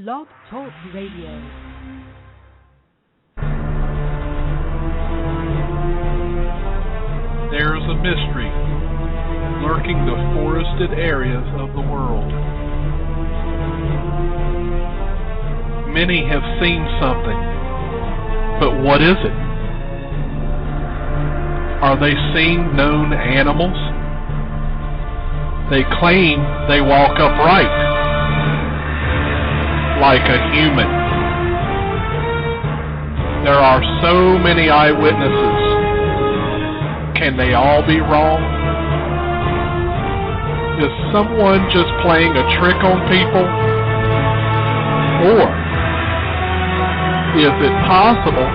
Blog Talk Radio. There's a mystery lurking the forested areas of the world. Many have seen something, but what is it? Are they seeing known animals? They claim they walk upright, like a human. There are so many eyewitnesses. Can they all be wrong? Is someone just playing a trick on people? Or is it possible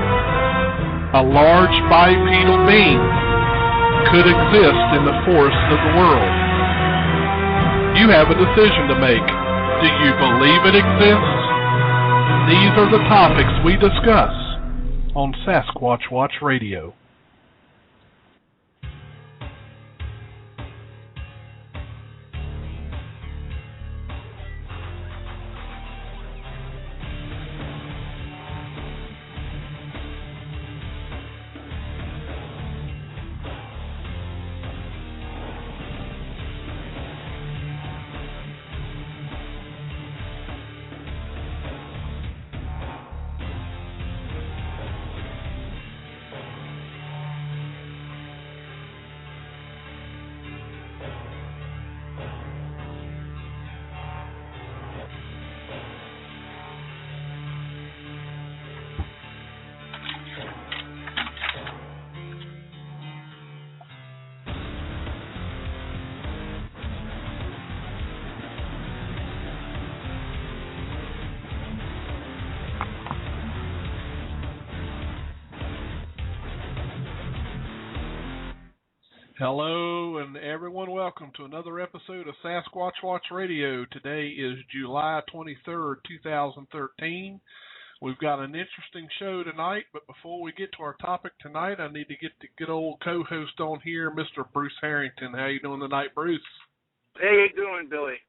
a large bipedal being could exist in the forests of the world? You have a decision to make. Do you believe it exists? These are the topics we discuss on Sasquatch Watch Radio. Hello, and everyone, welcome to another episode of Sasquatch Watch Radio. Today is July 23rd, 2013. We've got an interesting show tonight, but before we get to our topic tonight, I need to get the good old co-host on here, Mr. Bruce Harrington. How you doing tonight, Bruce? Hey, how you doing, Billy?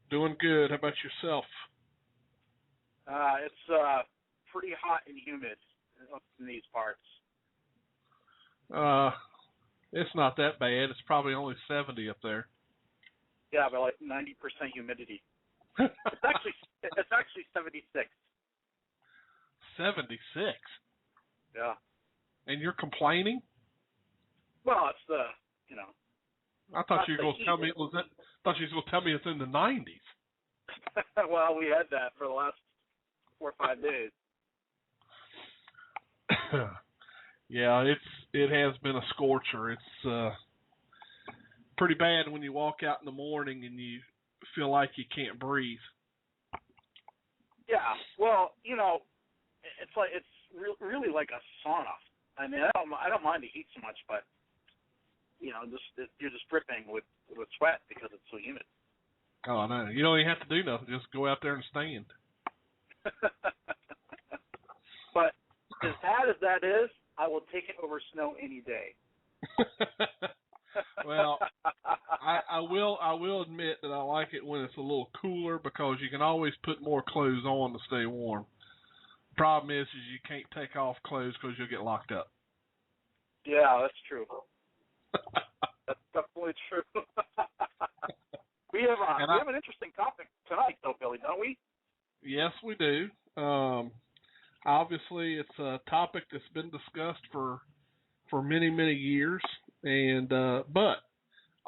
Doing good. How about yourself? It's pretty hot and humid up in these parts. It's not that bad. It's probably only 70 up there. Yeah, but like 90% humidity. It's actually 76. 76? Yeah. And you're complaining? Well, it's I thought you were going to tell me it was. Thought you were going to tell me it's in the 90s. Well, we had that for the last 4 or 5 days. Yeah, it has been a scorcher. It's pretty bad when you walk out in the morning and you feel like you can't breathe. Yeah, well, it's really like a sauna. I mean, I don't mind the heat so much, but you're just dripping with sweat because it's so humid. Oh, I know. You don't even have to do nothing. Just go out there and stand. But as bad as that is, I will take it over snow any day. Well, I will admit that I like it when it's a little cooler because you can always put more clothes on to stay warm. Problem is you can't take off clothes because you'll get locked up. Yeah, that's true. That's definitely true. We have an interesting topic tonight, though, Billy, don't we? Yes, we do. Obviously, it's a topic that's been discussed for many, many years, and but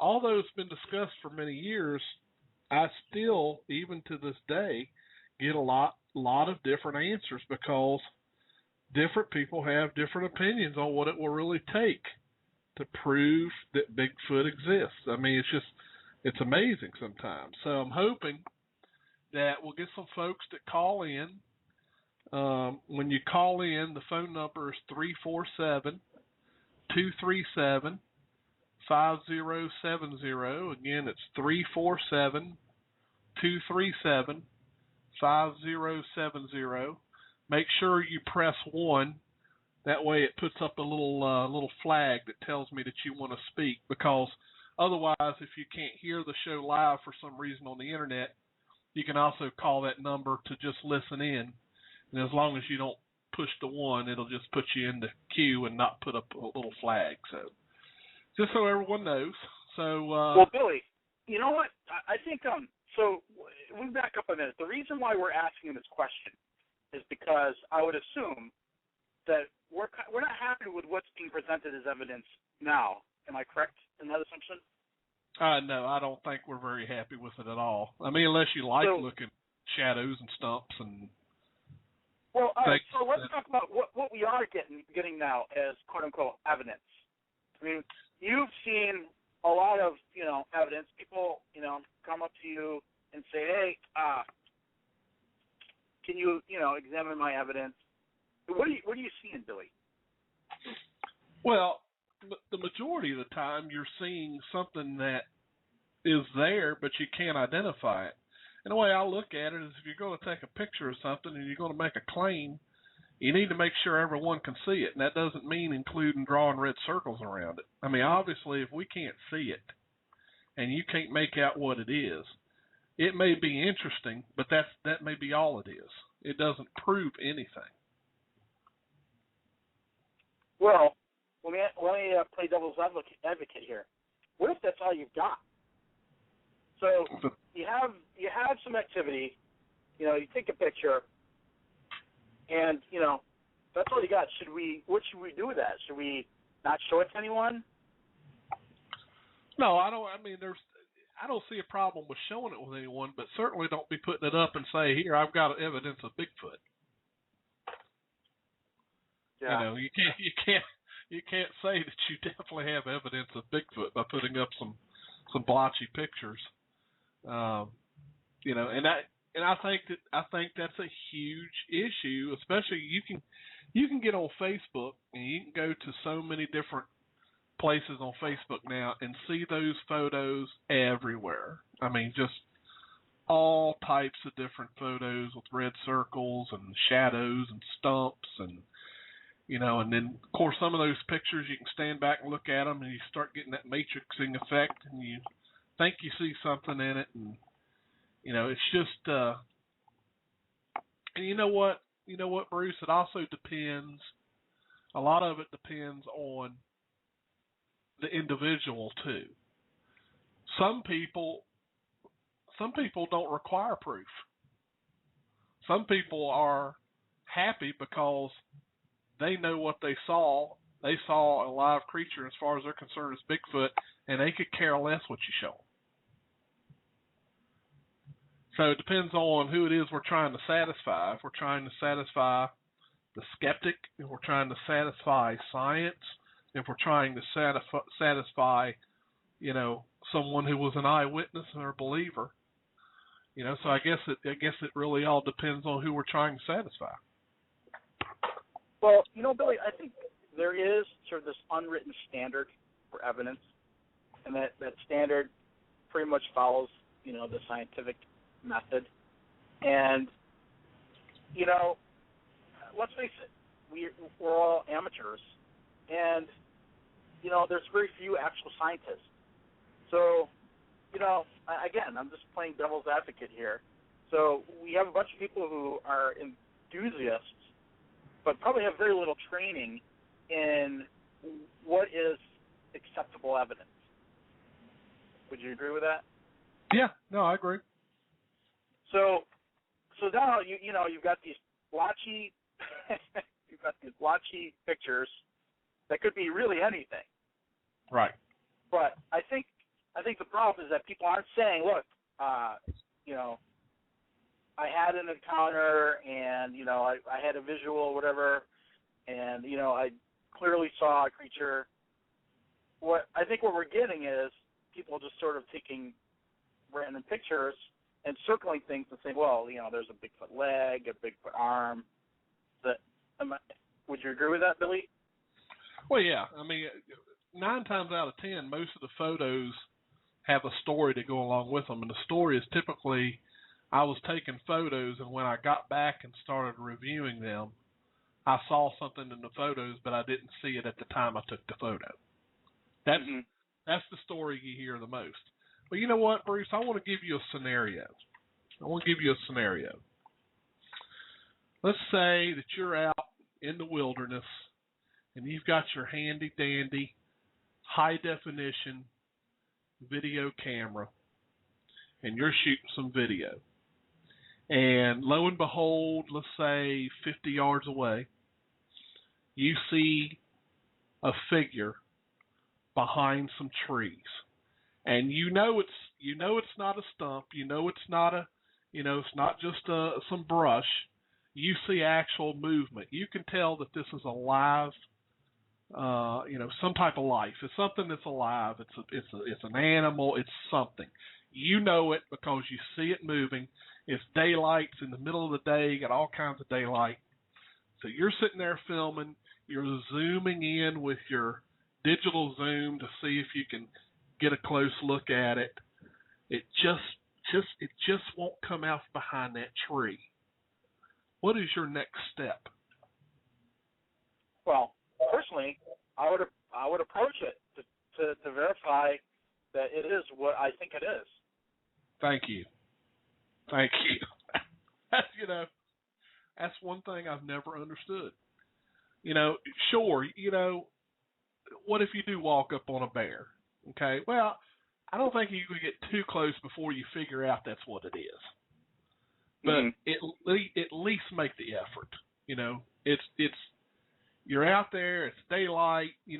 although it's been discussed for many years, I still, even to this day, get a lot of different answers because different people have different opinions on what it will really take to prove that Bigfoot exists. I mean, it's amazing sometimes. So I'm hoping that we'll get some folks that call in. When you call in, the phone number is 347-237-5070. Again, it's 347-237-5070. Make sure you press 1. That way it puts up a little flag that tells me that you want to speak, because otherwise, if you can't hear the show live for some reason on the internet, you can also call that number to just listen in. And as long as you don't push the 1, it'll just put you in the queue and not put up a little flag. So just so everyone knows. So well, Billy, you know what? I think so we back up a minute. The reason why we're asking this question is because I would assume that we're not happy with what's being presented as evidence now. Am I correct in that assumption? No, I don't think we're very happy with it at all. I mean, unless you like looking at shadows and stumps and. Well, all right. So let's talk about what we are getting now as quote unquote evidence. I mean, you've seen a lot of evidence. People come up to you and say, hey, can you examine my evidence? What are you seeing, Billy? Well, the majority of the time you're seeing something that is there, but you can't identify it. And the way I look at it is if you're going to take a picture of something and you're going to make a claim, you need to make sure everyone can see it. And that doesn't mean including drawing red circles around it. I mean, obviously, if we can't see it and you can't make out what it is, it may be interesting, but that may be all it is. It doesn't prove anything. Well, let me play devil's advocate here. What if that's all you've got? So you have some activity, you take a picture, and that's all you got. What should we do with that? Should we not show it to anyone? No, I don't. I mean, I don't see a problem with showing it with anyone, but certainly don't be putting it up and say, "Here, I've got evidence of Bigfoot." Yeah. You can't say that you definitely have evidence of Bigfoot by putting up some blotchy pictures. And I think that's a huge issue. Especially you can get on Facebook and you can go to so many different places on Facebook now and see those photos everywhere. I mean, just all types of different photos with red circles and shadows and stumps and and then of course some of those pictures you can stand back and look at them and you start getting that matrixing effect and you think you see something in it, and it's just and you know what Bruce, it also depends, a lot of it depends on the individual too. Some people don't require proof. Some people are happy because they know what they saw. They saw a live creature, as far as they're concerned, as Bigfoot, and they could care less what you show them. So it depends on who it is we're trying to satisfy. If we're trying to satisfy the skeptic, if we're trying to satisfy science, if we're trying to satisfy, someone who was an eyewitness or a believer, So I guess it really all depends on who we're trying to satisfy. Well, Billy, I think there is sort of this unwritten standard for evidence, and that standard pretty much follows, the scientific method. And, let's face it, we're all amateurs, and, there's very few actual scientists. So, again, I'm just playing devil's advocate here. So we have a bunch of people who are enthusiasts, but probably have very little training in what is acceptable evidence. Would you agree with that? Yeah, no, I agree. So now you've got these blotchy pictures that could be really anything. Right. But I think the problem is that people aren't saying, look, I had an encounter and, I had a visual, whatever, and, I clearly saw a creature. What we're getting is people just sort of taking random pictures and circling things and saying, well, there's a Bigfoot leg, a Bigfoot arm. Would you agree with that, Billy? Well, yeah. I mean, 9 times out of 10, most of the photos have a story to go along with them, and the story is typically, I was taking photos, and when I got back and started reviewing them, I saw something in the photos, but I didn't see it at the time I took the photo. That's the story you hear the most. But you know what, Bruce? I want to give you a scenario. I want to give you a scenario. Let's say that you're out in the wilderness and you've got your handy-dandy, high-definition video camera and you're shooting some video. And lo and behold, let's say 50 yards away, you see a figure behind some trees. And you know it's not a stump, it's not just some brush. You see actual movement. You can tell that this is a live, some type of life. It's something that's alive. It's an animal. It's something. You know it because you see it moving. It's daylight. It's in the middle of the day. You got all kinds of daylight. So you're sitting there filming. You're zooming in with your digital zoom to see if you can get a close look at it. It just won't come out behind that tree. What is your next step? Well, personally, I would approach it to verify that it is what I think it is. Thank you. That's one thing I've never understood. Sure, what if you do walk up on a bear? Okay, well, I don't think you can get too close before you figure out that's what it is. But at least make the effort. It's you're out there. It's daylight. You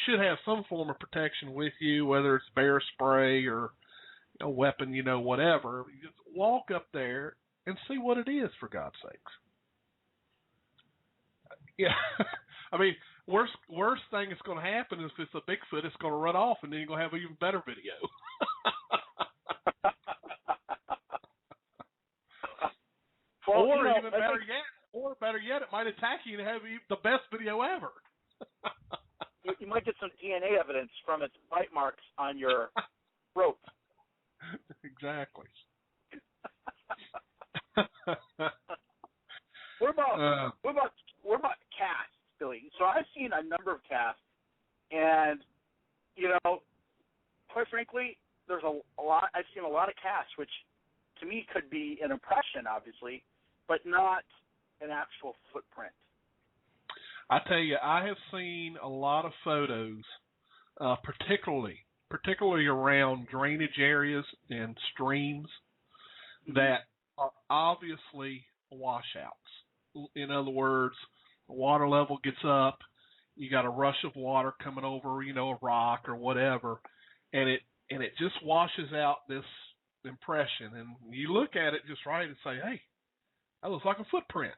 should have some form of protection with you, whether it's bear spray or a weapon, whatever. You just walk up there and see what it is, for God's sakes. Yeah, I mean, worst thing that's going to happen is if it's a Bigfoot, it's going to run off, and then you're going to have an even better video. Well, or better yet, it might attack you and have the best video ever. You might get some DNA evidence from its bite marks on your rope. Exactly. What about casts, Billy? So I've seen a number of casts, and quite frankly, there's a lot. I've seen a lot of casts, which to me could be an impression, obviously, but not an actual footprint. I tell you, I have seen a lot of photos, particularly around drainage areas and streams that are obviously washouts. In other words, the water level gets up, you got a rush of water coming over, a rock or whatever, and it just washes out this impression. And you look at it just right and say, hey, that looks like a footprint.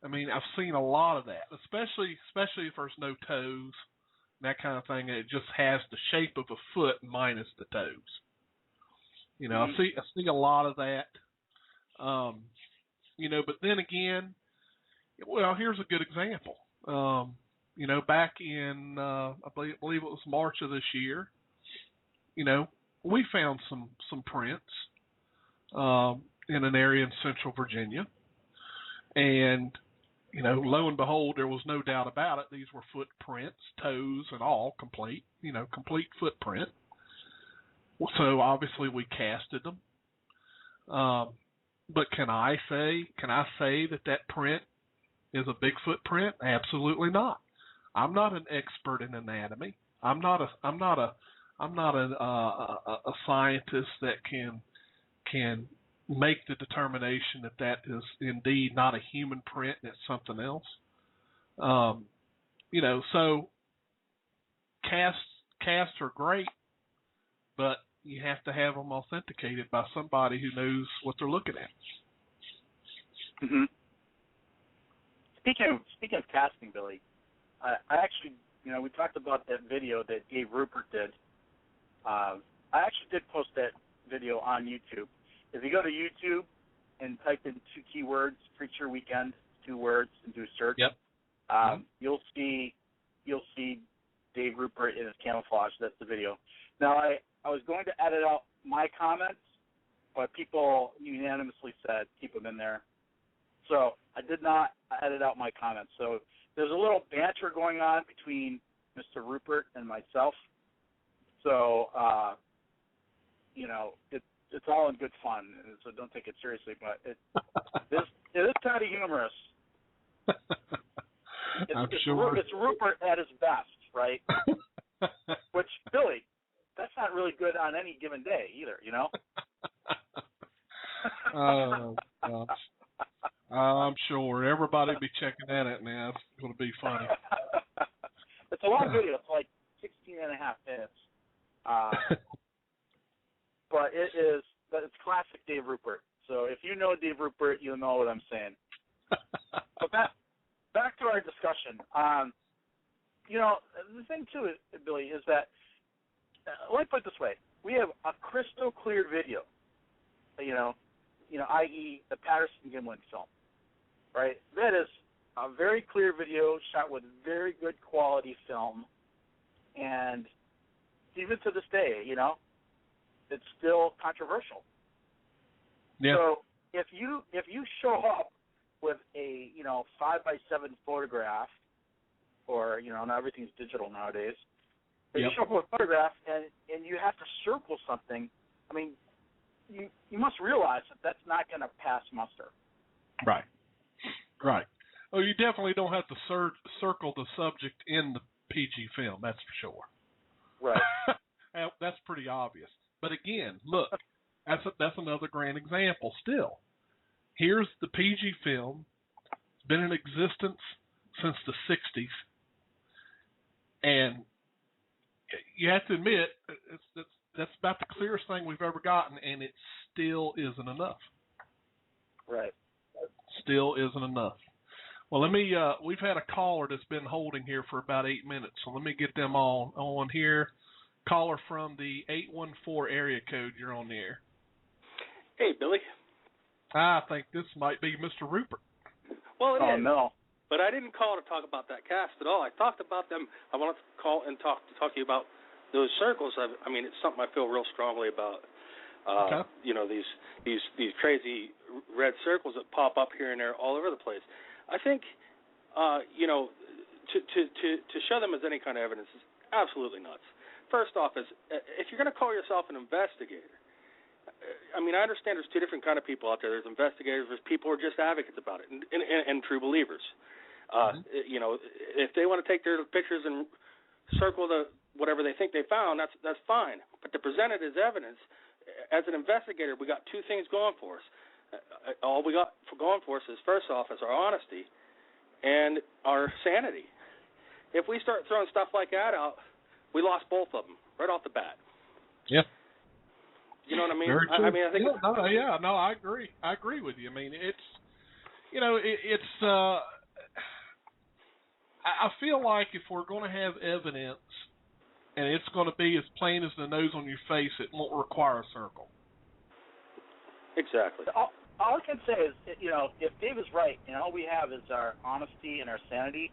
I mean, I've seen a lot of that, especially if there's no toes, that kind of thing. It just has the shape of a foot minus the toes. I see a lot of that. But then again, well, here's a good example. Back in I believe it was March of this year, we found some prints in an area in Central Virginia, and lo and behold, there was no doubt about it. These were footprints, toes and all, complete footprint. So obviously we casted them. But can I say that print is a Bigfoot print? Absolutely not. I'm not an expert in anatomy. I'm not a scientist that can make the determination that is indeed not a human print and it's something else. So casts are great, but you have to have them authenticated by somebody who knows what they're looking at. Mm-hmm. Speaking of casting, Billy, I actually, we talked about that video that Dave Rupert did. I actually did post that video on YouTube. If you go to YouTube and type in 2 keywords, Preacher Weekend, 2 words, and do a search, you'll see Dave Rupert in his camouflage. That's the video. Now, I was going to edit out my comments, but people unanimously said keep them in there. So I did not edit out my comments. So there's a little banter going on between Mr. Rupert and myself. So, it's all in good fun, so don't take it seriously. But it is kind of humorous. I'm sure. It's Rupert at his best, right? Which, Billy, that's not really good on any given day either, you know? Oh, gosh. I'm sure everybody will be checking that out now. It's going to be funny. It's a long video. It's like 16 and a half minutes. But it's classic Dave Rupert. So if you know Dave Rupert, you'll know what I'm saying. But back to our discussion. You know, the thing, too, Billy, is that, let me put it this way. We have a crystal clear video, you know, i.e. the Patterson-Gimlin film, right? That is a very clear video shot with very good quality film, and even to this day, you know, it's still controversial. Yeah. So if you show up with a 5x7 photograph, or now everything's digital nowadays, but you show up with a photograph and you have to circle something, I mean, you must realize that that's not going to pass muster. Right. Right. Oh, you definitely don't have to circle the subject in the PG film, that's for sure. Right. That's pretty obvious. But again, look, that's another grand example still. Here's the PG film. It's been in existence since the 60s. And you have to admit, that's about the clearest thing we've ever gotten, and it still isn't enough. Right. Still isn't enough. Well, we've had a caller that's been holding here for about 8 minutes, so let me get them all on here. Caller from the 814 area code, you're on the air. Hey, Billy. I think this might be Mr. Rupert. Well, it is. Oh, no. But I didn't call to talk about that cast at all. I talked about them. I wanted to call and talk to you about those circles. I mean, it's something I feel real strongly about. Okay. You know, these crazy red circles that pop up here and there all over the place. I think, to show them as any kind of evidence is absolutely nuts. First off, if you're going to call yourself an investigator, I mean, I understand there's two different kind of people out there. There's investigators, there's people who are just advocates about it, and true believers. You know, if they want to take their pictures and circle whatever they think they found, that's fine. But to present it as evidence, as an investigator, we got two things going for us. All we got going for us is, first off, is our honesty and our sanity. If we start throwing stuff like that out, we lost both of them right off the bat. Yeah. You know what I mean? Very true. I think. I agree. I agree with you. I mean, I feel like if we're going to have evidence and it's going to be as plain as the nose on your face, it won't require a circle. Exactly. All I can say is, if Dave is right and all we have is our honesty and our sanity,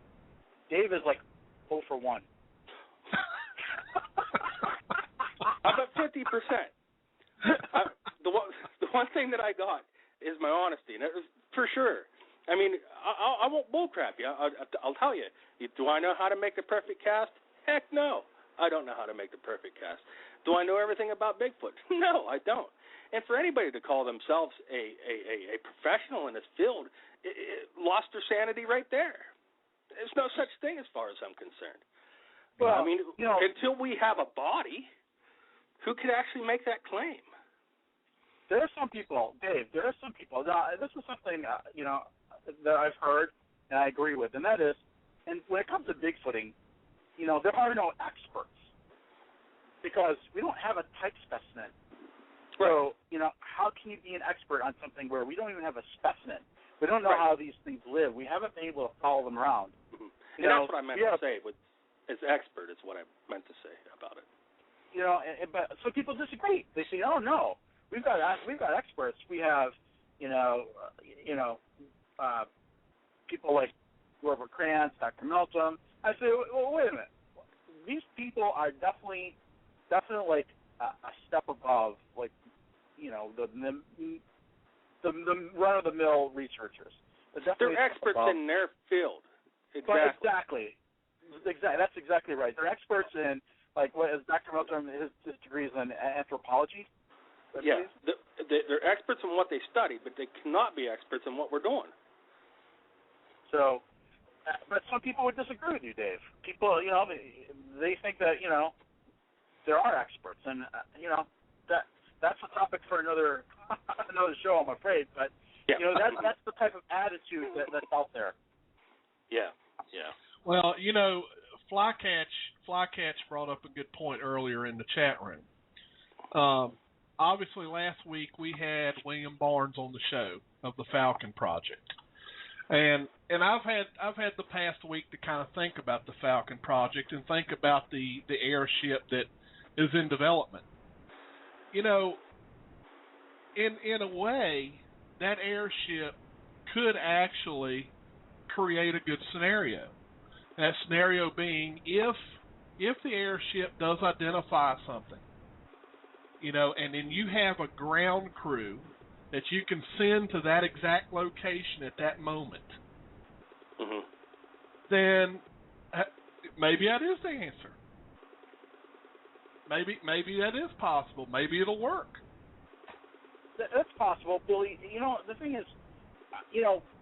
Dave is like 0 for 1. I'm at 50%. The one thing that I got is my honesty, and that was for sure. I mean, I won't bullcrap you. I'll tell you. Do I know how to make the perfect cast? Heck no. I don't know how to make the perfect cast. Do I know everything about Bigfoot? No, I don't. And for anybody to call themselves a professional in this field, it lost their sanity right there. There's no such thing as far as I'm concerned. Well, I mean, until we have a body, who could actually make that claim? There are some people, Dave, now, this is something, that I've heard and I agree with, and that is, and when it comes to Bigfooting, there are no experts because we don't have a type specimen. So, how can you be an expert on something where we don't even have a specimen? We don't know how these things live. We haven't been able to follow them around. Mm-hmm. And that's what I meant to say. As expert is what I meant to say about it. But so people disagree. They say, "Oh no, we've got experts. We have, people like Grover Krantz, Dr. Melton." I say, well, wait a minute. These people are definitely like a step above, like, the run-of-the-mill researchers. They're experts in their field. Exactly. That's exactly right. They're experts in, like, what is Dr. Melton, his degree is in anthropology. Yeah, they're experts in what they study, but they cannot be experts in what we're doing. So, but some people would disagree with you, Dave. People, they think that, there are experts, and, that's a topic for another show, I'm afraid. But, that's the type of attitude that's out there. Yeah. Well, Flycatch brought up a good point earlier in the chat room. Obviously, last week we had William Barnes on the show of the Falcon Project, and I've had the past week to kind of think about the Falcon Project and think about the airship that is in development. In a way, that airship could actually create a good scenario. That scenario being if the airship does identify something, and then you have a ground crew that you can send to that exact location at that moment, then maybe that is the answer. Maybe that is possible. Maybe it'll work. That's possible, Billy. The thing is,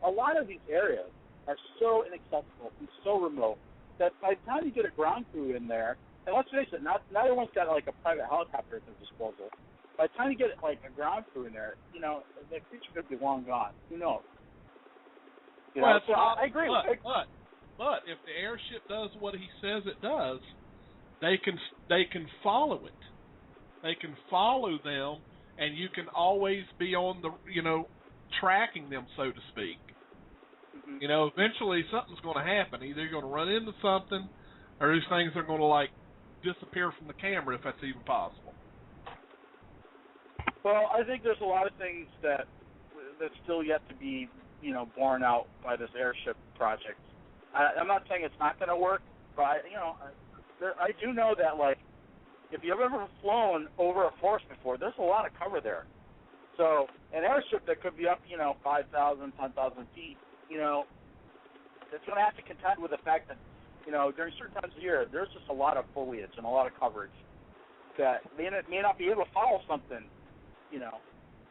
a lot of these areas are so inaccessible and so remote that by the time you get a ground crew in there, and let's face it, not everyone's got like a private helicopter at their disposal. By the time you get like a ground crew in there, the creature could be long gone. Who knows? So I agree. But if the airship does what he says it does, they can follow it. They can follow them, and you can always be on the tracking them, so to speak. Eventually something's going to happen. Either you're going to run into something, or these things are going to disappear from the camera, if that's even possible. Well, I think there's a lot of things that's still yet to be, borne out by this airship project. I'm not saying it's not going to work, but I do know that if you've ever flown over a forest before, there's a lot of cover there. So an airship that could be up, 5,000, 10,000 feet, it's going to have to contend with the fact that, during certain times of the year, there's just a lot of foliage and a lot of coverage that may not be able to follow something,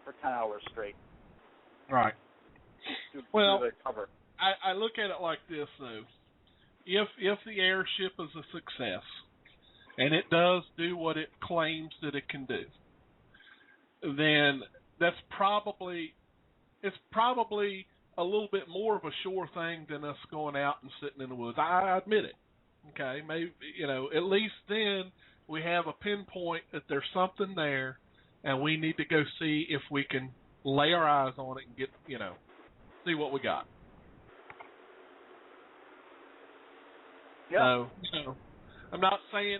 for 10 hours straight. Right. Well, the cover. I look at it like this, though. If the airship is a success, and it does do what it claims that it can do, then it's probably a little bit more of a sure thing than us going out and sitting in the woods. I admit it. Okay, maybe at least then we have a pinpoint that there's something there, and we need to go see if we can lay our eyes on it and get see what we got. Yeah. So, I'm not saying,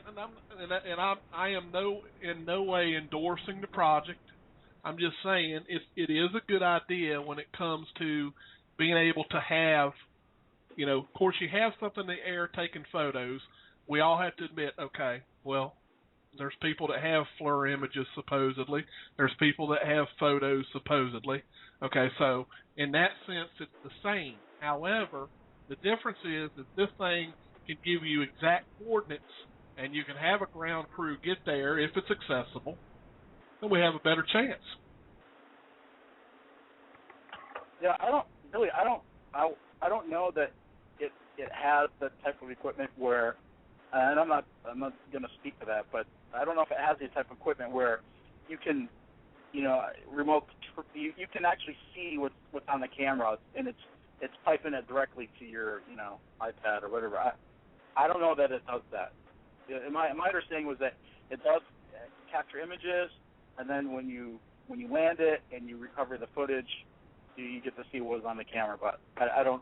I am in no way endorsing the project. I'm just saying it is a good idea when it comes to being able to have, of course you have something in the air taking photos. We all have to admit, okay, well, there's people that have FLIR images supposedly. There's people that have photos supposedly. Okay, so in that sense it's the same. However, the difference is that this thing can give you exact coordinates, and you can have a ground crew get there if it's accessible, then we have a better chance. Yeah, I don't know that it has the type of equipment where, and I'm not going to speak to that, but I don't know if it has the type of equipment where you can, remote, you can actually see what's on the camera, and it's piping it directly to your, iPad or whatever. I don't know that it does that. My understanding was that it does capture images, and then when you land it and you recover the footage, you get to see what was on the camera. But I don't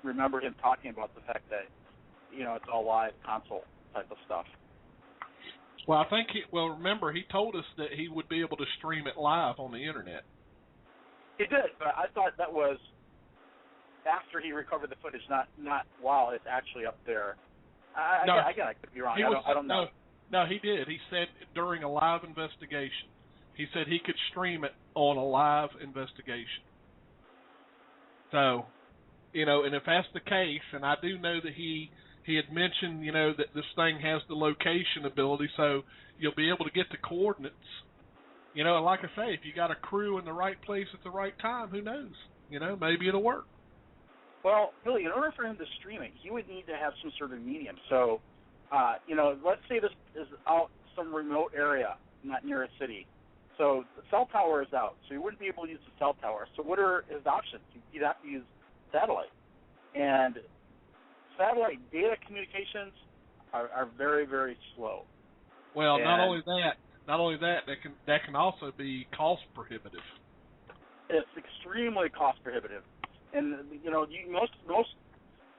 remember him talking about the fact that it's all live console type of stuff. Well, I think remember he told us that he would be able to stream it live on the internet. He did, but I thought that was after he recovered the footage, not while it's actually up there. I could be wrong. I don't know. No, he did. He said during a live investigation. He said he could stream it on a live investigation. So, and if that's the case, and I do know that he had mentioned, that this thing has the location ability, so you'll be able to get the coordinates You know, like I say, if you got a crew in the right place at the right time, who knows? You know, maybe it'll work. Well, Billy, in order for him to stream it, he would need to have some sort of medium. So, you know, let's say this is out some remote area, not near a city. So the cell tower is out, so he wouldn't be able to use the cell tower. So what are his options? He'd have to use satellite. And satellite data communications are very, very slow. Well, not only that, that can also be cost prohibitive. It's extremely cost prohibitive. And, you know, most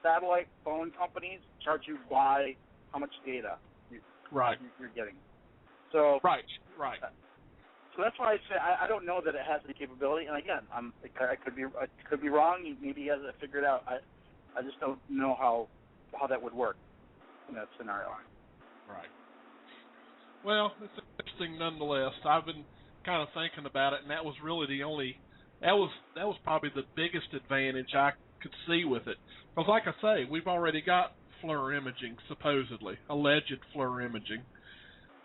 satellite phone companies charge you by how much data you're getting. So Right. So that's why I say I don't know that it has the capability. And again, I could be wrong. Maybe he has it figured out. I just don't know how that would work in that scenario. Right. Well, it's interesting nonetheless. I've been kind of thinking about it, and that was really that was probably the biggest advantage I could see with it. Because like I say, we've already got FLIR imaging, supposedly, alleged FLIR imaging.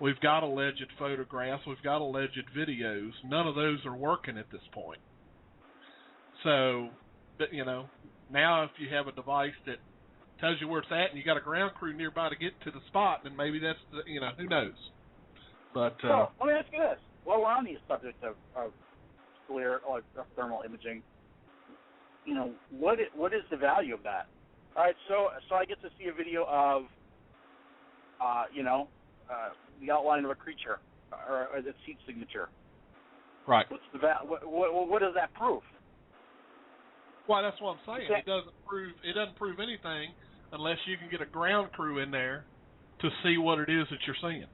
We've got alleged photographs. We've got alleged videos. None of those are working at this point. So, but, you know, now if you have a device that tells you where it's at and you got a ground crew nearby to get to the spot, then maybe that's, you know, who knows. But well, let me ask you this. While we're on the subject of FLIR or thermal imaging, you know, what is the value of that? All right, so I get to see a video of, you know, the outline of a creature or the seat signature. Right. What's the what does that prove? Well, that's what I'm saying. It doesn't prove anything unless you can get a ground crew in there to see what it is that you're seeing.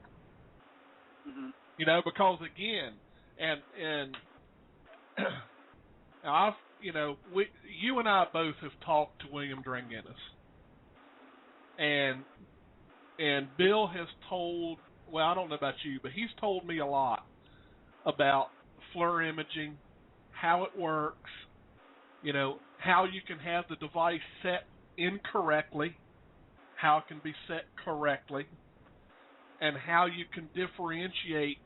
Mm-hmm. You know, because again, and you and I both have talked to William Dranginis, and Bill has told. Well, I don't know about you, but he's told me a lot about FLIR imaging, how it works, you know, how you can have the device set incorrectly, how it can be set correctly, and how you can differentiate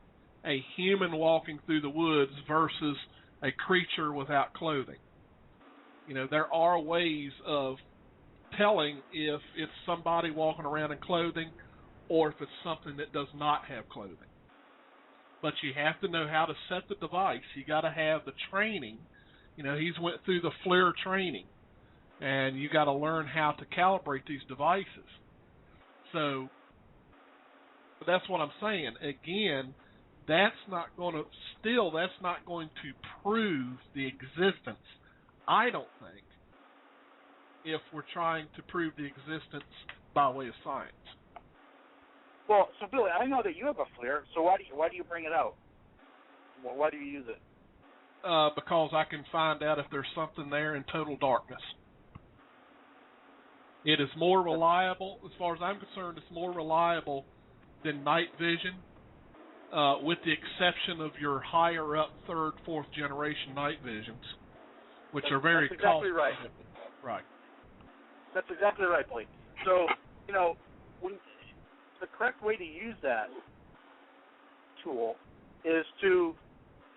a human walking through the woods versus a creature without clothing. You know, there are ways of telling if it's somebody walking around in clothing or if it's something that does not have clothing. But you have to know how to set the device. You got to have the training. You know, he's went through the FLIR training, and you got to learn how to calibrate these devices. So, but that's what I'm saying. Again, that's not going to prove the existence, I don't think, if we're trying to prove the existence by way of science. Well, so Billy, I know that you have a FLIR, so why do you bring it out? Why do you use it? Because I can find out if there's something there in total darkness. It is more reliable, as far as I'm concerned, it's more reliable than night vision, with the exception of your higher up third, fourth generation night visions, which are very that's exactly right. Right. That's exactly right, Blake. So, you know, the correct way to use that tool is to,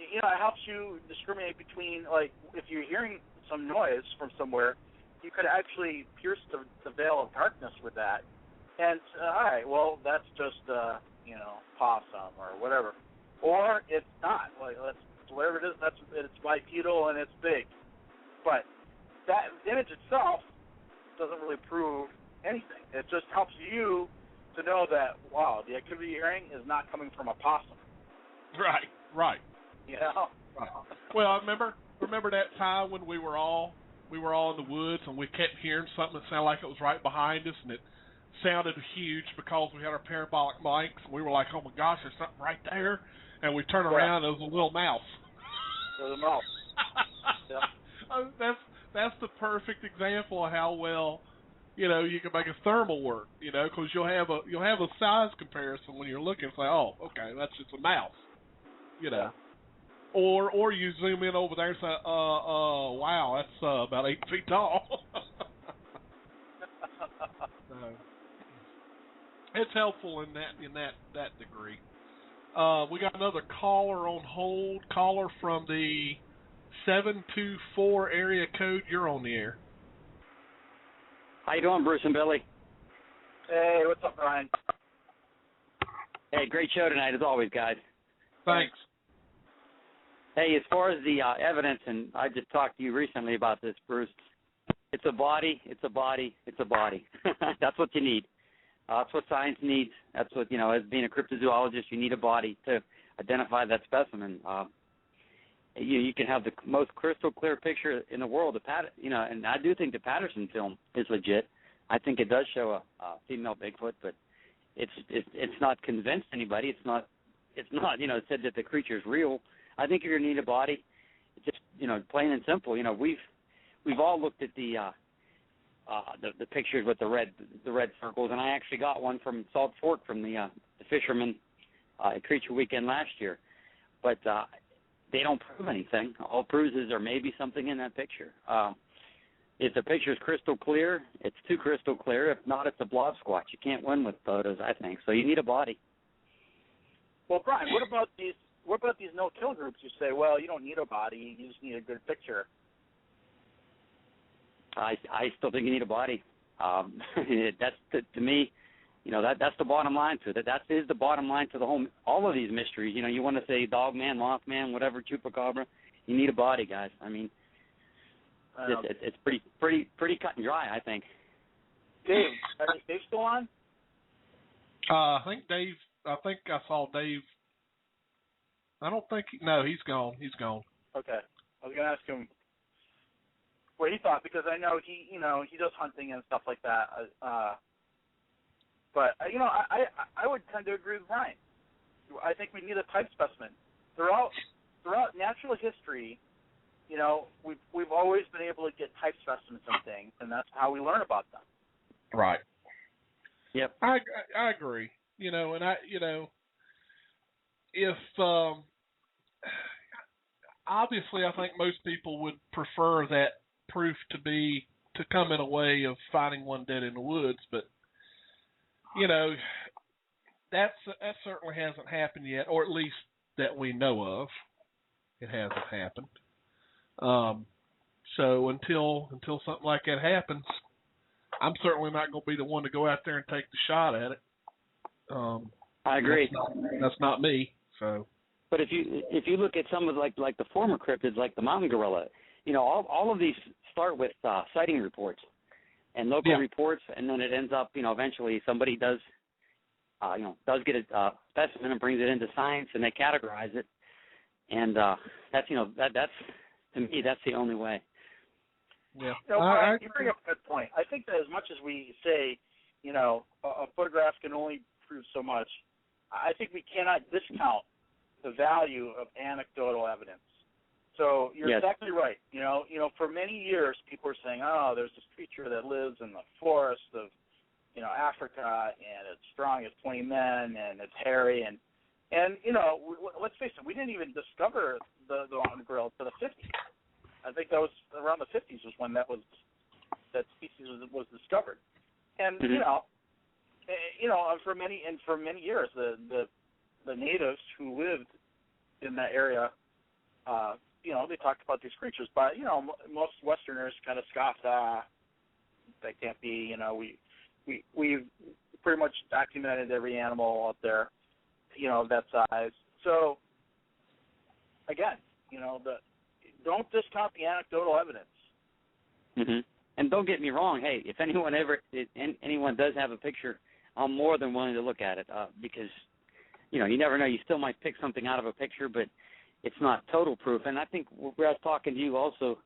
you know, it helps you discriminate between, like, if you're hearing some noise from somewhere, you could actually pierce the veil of darkness with that. And, all right, well, that's just, you know, possum or whatever. Or it's not. Like, whatever it is, it's bipedal and it's big. But that image itself doesn't really prove anything. It just helps you to know that, wow, the activity you're hearing is not coming from a possum. Right. You know? Right. Well, I remember that time when we were all in the woods and we kept hearing something that sounded like it was right behind us, and it sounded huge because we had our parabolic mics, and we were like, oh my gosh, there's something right there, and we turned around and it was a little mouse. It was a mouse. Yeah. That's the perfect example of how well, you know, you can make a thermal work, you know, because you'll have a size comparison when you're looking and say, oh, okay, that's just a mouse, you know. Yeah. Or you zoom in over there and say, wow, that's about 8 feet tall. So, it's helpful in that degree. We got another caller on hold. Caller from the 724 area code. You're on the air. How you doing, Bruce and Billy? Hey, what's up, Brian? Hey, great show tonight, as always, guys. Thanks. Hey, as far as the evidence, and I just talked to you recently about this, Bruce, it's a body, it's a body, it's a body. That's what you need. That's what science needs. That's what, as being a cryptozoologist, you need a body to identify that specimen. You can have the most crystal clear picture in the world, and I do think the Patterson film is legit. I think it does show a female Bigfoot, but it's not convinced anybody. It's not said that the creature is real. I think you're gonna need a body. Just plain and simple. We've all looked at the pictures with the red circles, and I actually got one from Salt Fork from the fisherman Creature Weekend last year, but they don't prove anything. All it proves is there may be something in that picture. If the picture is crystal clear, it's too crystal clear. If not, it's a blob squatch. You can't win with photos, I think. So you need a body. Well, Brian, what about these no-kill groups? You say, well, you don't need a body. You just need a good picture. I still think you need a body. That's to me, that's the bottom line to it. That is the bottom line to all of these mysteries. You want to say Dogman, Mothman, whatever, Chupacabra. You need a body, guys. I mean, it's pretty cut and dry, I think. Dave, is Dave still on? I think I saw Dave. I don't think. No, he's gone. He's gone. Okay. I was going to ask him what he thought, because I know he does hunting and stuff like that. But I would tend to agree with Brian. I think we need a type specimen throughout natural history. We've always been able to get type specimens of things, and that's how we learn about them. Right. Yep. I agree. If obviously, I think most people would prefer that proof to come in a way of finding one dead in the woods, but that certainly hasn't happened yet, or at least that we know of. It hasn't happened. So until something like that happens, I'm certainly not going to be the one to go out there and take the shot at it. I agree. That's not me. So. But if you look at some of like the former cryptids, like the mountain gorilla, all of these start with sighting reports and local reports, and then it ends up, eventually somebody does get a specimen and brings it into science, and they categorize it, and that's to me, that's the only way. Yeah. Brian, you bring up a good point. I think that as much as we say, a photograph can only prove so much, I think we cannot discount the value of anecdotal evidence. So you're exactly right. For many years, people were saying, "Oh, there's this creature that lives in the forest of, Africa, and it's strong as 20 men, and it's hairy, and let's face it, we didn't even discover the mountain gorilla until the 50s. I think that was around the 50s was when that species was discovered, and for many years, the natives who lived in that area, they talked about these creatures, but most Westerners kind of scoffed, they can't be. We've pretty much documented every animal out there, of that size. So again, don't discount the anecdotal evidence. Mm-hmm. And don't get me wrong. Hey, if anyone does have a picture, I'm more than willing to look at it because, you never know. You still might pick something out of a picture, but it's not total proof. And I think where I was talking to you also,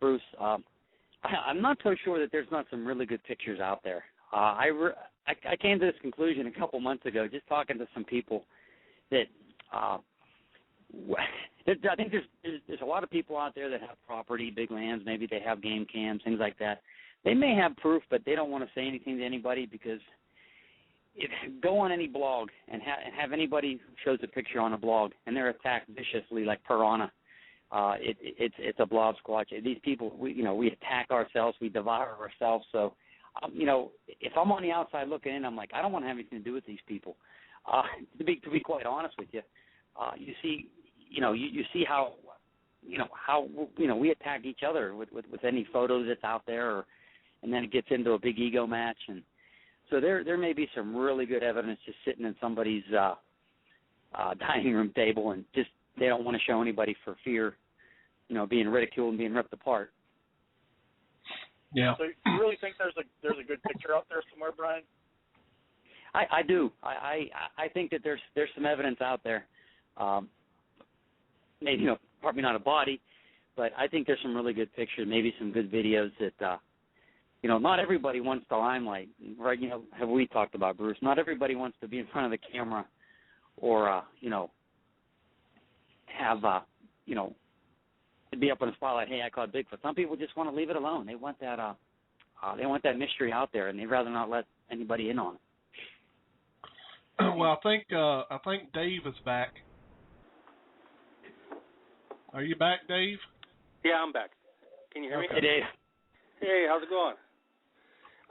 Bruce, I'm not so sure that there's not some really good pictures out there. I came to this conclusion a couple months ago just talking to some people that I think there's a lot of people out there that have property, big lands, maybe they have game cams, things like that. They may have proof, but they don't want to say anything to anybody because go on any blog and have anybody who shows a picture on a blog and they're attacked viciously like piranha. It's a blob squatch. These people, we attack ourselves, we devour ourselves. So, if I'm on the outside looking in, I'm like, I don't want to have anything to do with these people. To be quite honest with you, you see, you see how we attack each other with any photos that's out there, and then it gets into a big ego match, and so there may be some really good evidence just sitting in somebody's dining room table, and just they don't want to show anybody for fear, being ridiculed and being ripped apart. Yeah. So you really think there's a good picture out there somewhere, Brian? I do. I think that there's some evidence out there. Maybe probably not a body, but I think there's some really good pictures, maybe some good videos that not everybody wants the limelight, right? Have we talked about, Bruce? Not everybody wants to be in front of the camera, or have to be up in the spotlight. Hey, I caught Bigfoot. Some people just want to leave it alone. They want that mystery out there, and they'd rather not let anybody in on it. Well, I think Dave is back. Are you back, Dave? Yeah, I'm back. Can you hear me? Hey, Dave. Hey, how's it going?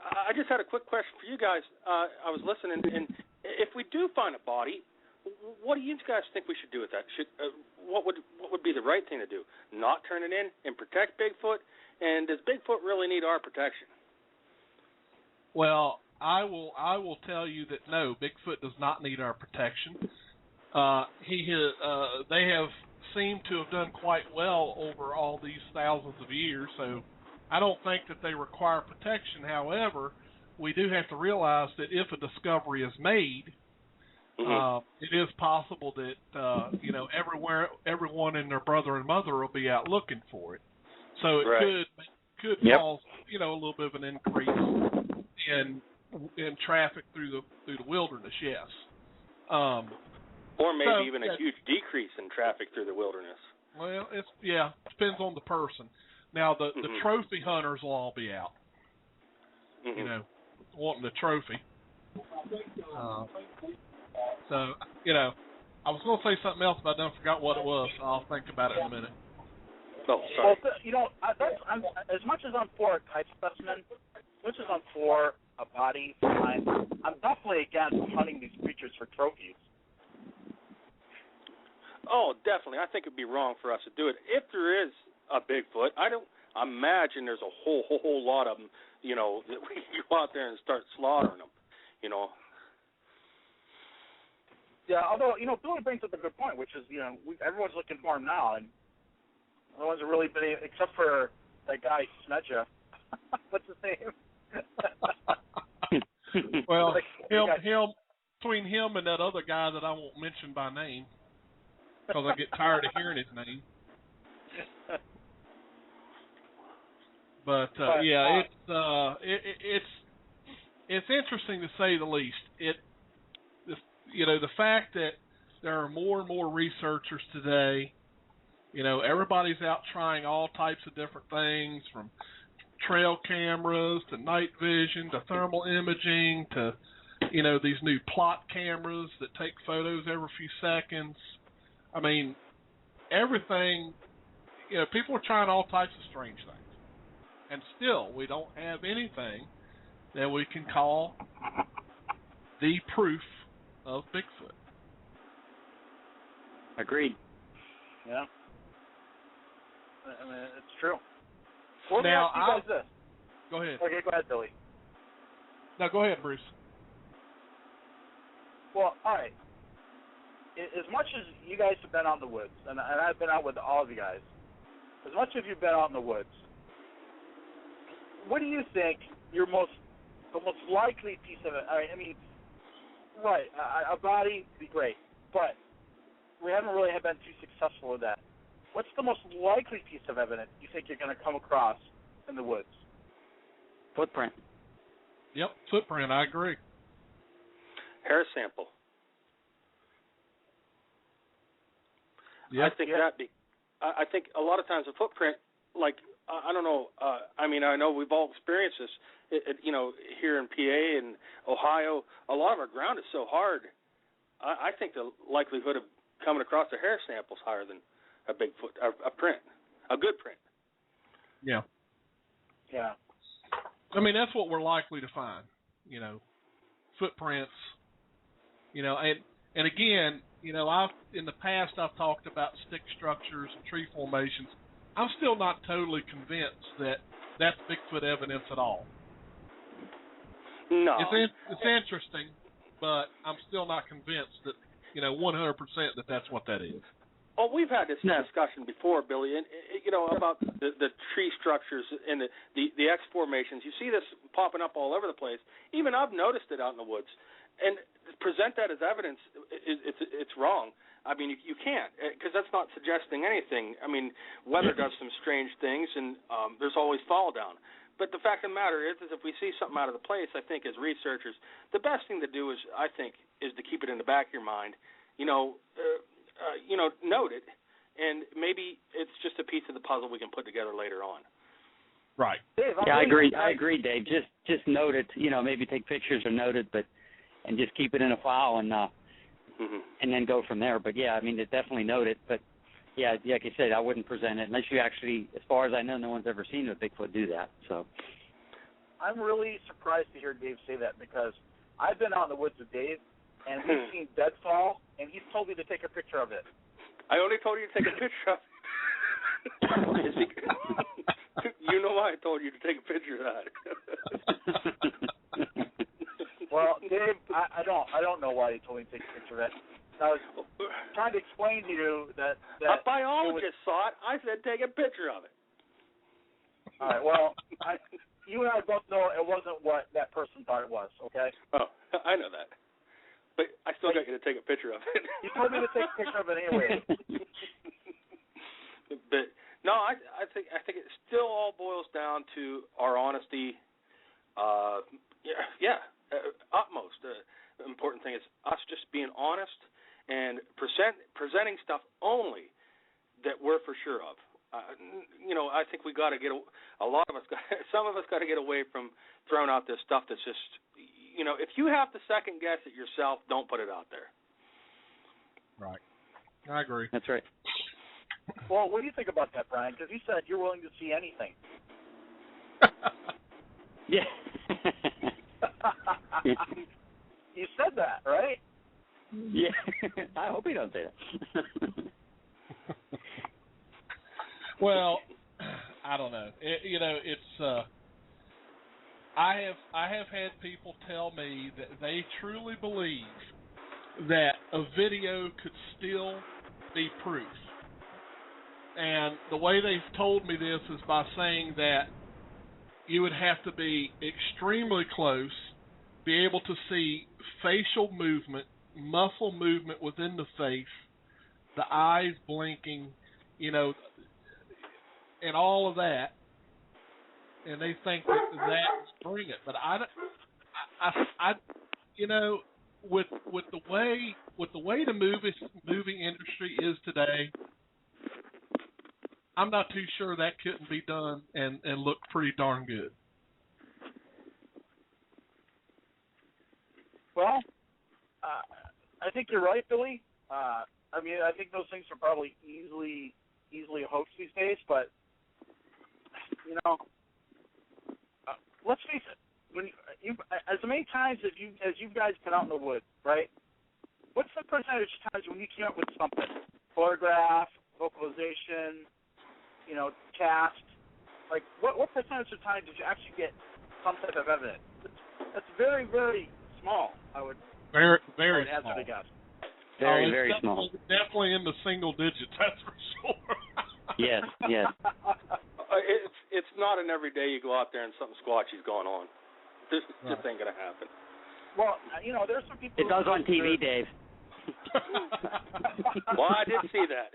I just had a quick question for you guys. I was listening, and if we do find a body, what do you guys think we should do with that? What would be the right thing to do? Not turn it in and protect Bigfoot? And does Bigfoot really need our protection? Well, I will tell you that no, Bigfoot does not need our protection. They have seemed to have done quite well over all these thousands of years, so I don't think that they require protection. However, we do have to realize that if a discovery is made, it is possible that everyone and their brother and mother will be out looking for it. So it could cause a little bit of an increase in traffic through the wilderness. Yes. Or maybe even a huge decrease in traffic through the wilderness. Well, depends on the person. Now the trophy hunters will all be out. Wanting the trophy. So I was going to say something else, but I done forgot what it was. So I'll think about it in a minute. Oh, sorry. Well, as much as I'm for a type specimen, as much as I'm for a body, I'm definitely against hunting these creatures for trophies. Oh, definitely. I think it'd be wrong for us to do it. If there is a Bigfoot, I don't imagine there's a whole lot of them, that we can go out there and start slaughtering them, Yeah, although, Billy brings up a good point, which is, everyone's looking for him now, and no one's really been, except for that guy, Smedja. What's his name? Well, between him and that other guy that I won't mention by name, because I get tired of hearing his name. But it's interesting to say the least. The fact that there are more and more researchers today. Everybody's out trying all types of different things, from trail cameras to night vision to thermal imaging to these new plot cameras that take photos every few seconds. I mean, everything, people are trying all types of strange things. And still, we don't have anything that we can call the proof of Bigfoot. Agreed. Yeah. I mean, it's true. Well, now, let me ask you guys this. Go ahead. Okay, go ahead, Billy. No, go ahead, Bruce. Well, all right. As much as you guys have been out in the woods, and I've been out with all of you guys, as much as you've been out in the woods, what do you think the most likely piece of it? I mean, right, a body would be great, but we haven't really been too successful with that. What's the most likely piece of evidence you think you're going to come across in the woods? Footprint. Yep, footprint, I agree. Hair sample. Yep. I think a lot of times a footprint, like, I don't know, I mean, I know we've all experienced this, here in PA and Ohio, a lot of our ground is so hard. I think the likelihood of coming across a hair sample is higher than a Bigfoot, a print, a good print. Yeah. Yeah. I mean, that's what we're likely to find, footprints, You know, and again, you know, in the past I've talked about stick structures and tree formations. I'm still not totally convinced that that's Bigfoot evidence at all. No. It's interesting, but I'm still not convinced that, you know, 100% that that's what that is. Well, we've had this discussion before, Billy, and you know, about the tree structures and the X formations. You see this popping up all over the place. Even I've noticed it out in the woods, and present that as evidence, it's wrong. I mean, you can't, because that's not suggesting anything. I mean, weather does some strange things, and there's always fall down. But the fact of the matter is if we see something out of the place, I think as researchers, the best thing to do is to keep it in the back of your mind. Note it, and maybe it's just a piece of the puzzle we can put together later on. Right. Dave, I agree, Dave. Just note it. You know, maybe take pictures or note it, and just keep it in a file and then go from there. But yeah, I mean, definitely note it. But yeah, like you said, I wouldn't present it unless you actually, as far as I know, no one's ever seen a Bigfoot do that. So I'm really surprised to hear Dave say that, because I've been out in the woods with Dave, and we've seen deadfall, and he's told me to take a picture of it. I only told you to take a picture of it. You know why I told you to take a picture of that. Well, Dave, I don't know why he told me to take a picture of it. I was trying to explain to you that a biologist saw it. I said take a picture of it. All right, well, you and I both know it wasn't what that person thought it was, okay? Oh, I know that. But I still got you to take a picture of it. You told me to take a picture of it anyway. But no, I think it still all boils down to our honesty. Utmost important thing is us just being honest and presenting stuff only that we're for sure of. I think we got to get some of us got to get away from throwing out this stuff that's just. If you have to second guess it yourself, don't put it out there. Right. I agree. That's right. Well, what do you think about that, Brian? Because you said you're willing to see anything. Yeah. You said that, right? Yeah. I hope you don't say that. Well, I don't know. It's. I have had people tell me that they truly believe that a video could still be proof. And the way they've told me this is by saying that you would have to be extremely close, be able to see facial movement, muscle movement within the face, the eyes blinking, and all of that. And they think that's bring it, but with the way the movie industry is today, I'm not too sure that couldn't be done and look pretty darn good. Well, I think you're right, Billy. I think those things are probably easily hoaxed these days, but let's face it. When as many times as you guys been out in the woods, right? What's the percentage of times when you came up with something? Photograph, vocalization, cast. Like, what percentage of time did you actually get some type of evidence? That's very, very small. I would very, very hazard small. a guess. Very, very small. Definitely in the single digits. That's for sure. Yes. It's not an every day you go out there and something squatchy is going on. This just ain't going to happen. Well, there's some people. It does on TV, Dave. Well, I did see that.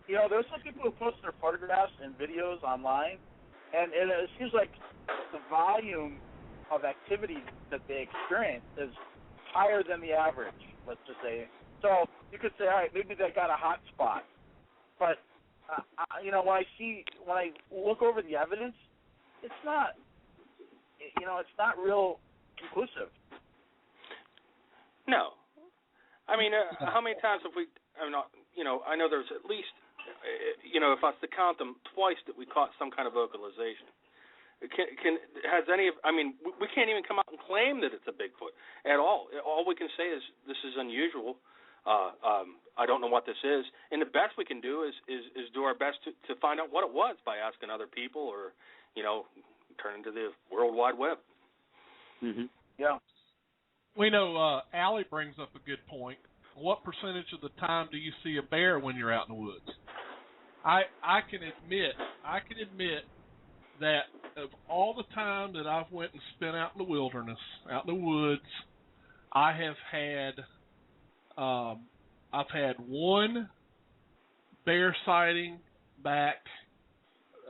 There's some people who post their photographs and videos online, and it seems like the volume of activity that they experience is higher than the average, let's just say. So you could say, all right, maybe they got a hot spot. But, when I look over the evidence, it's not real conclusive. No. I mean, how many times have we, I know there's at least, if I was to count them, twice that we caught some kind of vocalization. has any of? I mean, we can't even come out and claim that it's a Bigfoot at all. All we can say is this is unusual. I don't know what this is, and the best we can do is do our best to find out what it was by asking other people, or turning to the World Wide Web. Mm-hmm. Yeah. We know Allie brings up a good point. What percentage of the time do you see a bear when you're out in the woods? I can admit that of all the time that I've went and spent out in the wilderness, out in the woods, I've had one bear sighting back,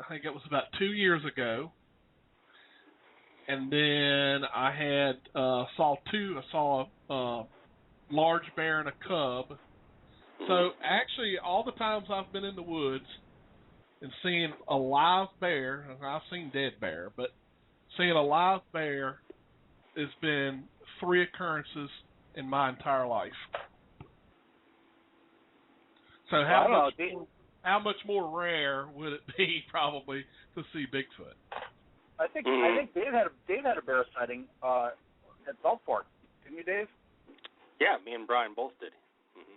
I think it was about 2 years ago, and then I saw a large bear and a cub. So actually, all the times I've been in the woods and seeing a live bear, I've seen dead bear, but seeing a live bear has been 3 occurrences in my entire life. So how much more rare would it be probably to see Bigfoot? I think Dave had a bear sighting at Belfort. Didn't you, Dave? Yeah, me and Brian both did. Mm-hmm.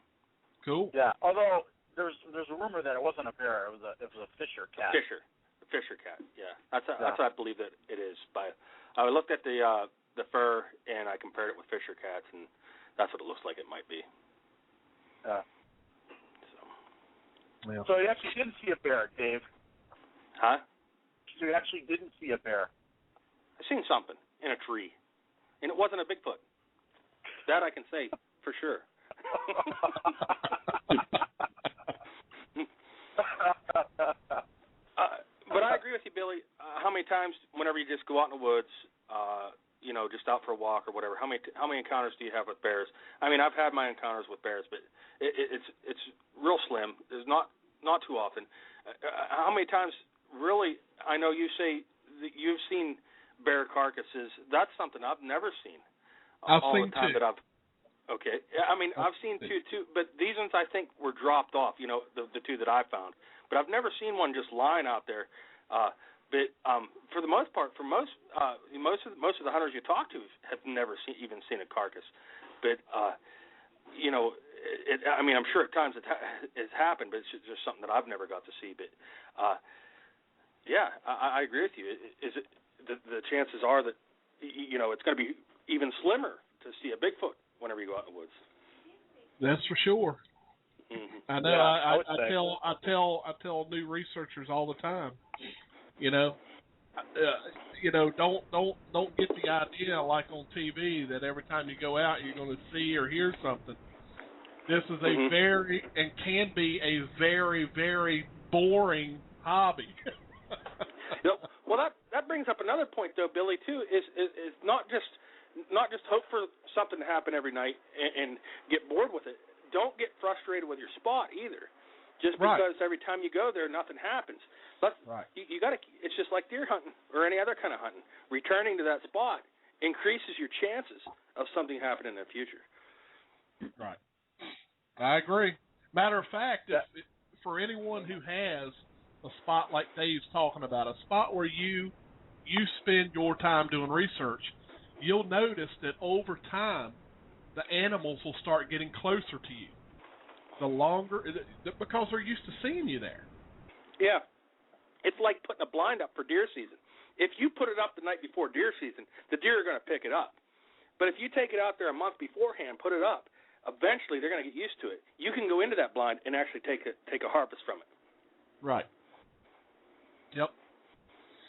Cool. Yeah, although there's a rumor that it wasn't a bear; it was a fisher cat. Fisher cat. Yeah, that's what I believe that it is. I looked at the fur and I compared it with fisher cats, and that's what it looks like it might be. Yeah. So you actually didn't see a bear, Dave? Huh? So you actually didn't see a bear? I seen something in a tree, and it wasn't a Bigfoot. That I can say for sure. But I agree with you, Billy. How many times, whenever you just go out in the woods, just out for a walk or whatever, how many encounters do you have with bears? I mean, I've had my encounters with bears, but it's real slim. There's not too often. How many times, really? I know you say that you've seen bear carcasses. That's something I've never seen. I've seen two. Okay. I mean, I've seen two too, but these ones I think were dropped off. The 2 that I found, but I've never seen one just lying out there. But for the most part, for most of the hunters you talk to have never even seen a carcass. But I mean, I'm sure at times it's happened, but it's just something that I've never got to see. But yeah, I agree with you. Is it the chances are that it's going to be even slimmer to see a Bigfoot whenever you go out in the woods. That's for sure. Mm-hmm. I know. I tell new researchers all the time. Don't get the idea like on TV that every time you go out you're going to see or hear something. This is a very and can be a very, very boring hobby. Well, that brings up another point though, Billy. Too is not just hope for something to happen every night and get bored with it. Don't get frustrated with your spot either. Just because every time you go there, nothing happens. But you got to. It's just like deer hunting or any other kind of hunting. Returning to that spot increases your chances of something happening in the future. Right. I agree. Matter of fact, for anyone who has a spot like Dave's talking about, a spot where you spend your time doing research, you'll notice that over time, the animals will start getting closer to you. The longer, because they're used to seeing you there. Yeah. It's like putting a blind up for deer season. If you put it up the night before deer season, the deer are going to pick it up. But if you take it out there a month beforehand, put it up, eventually they're going to get used to it. You can go into that blind and actually take a harvest from it. Right. Yep.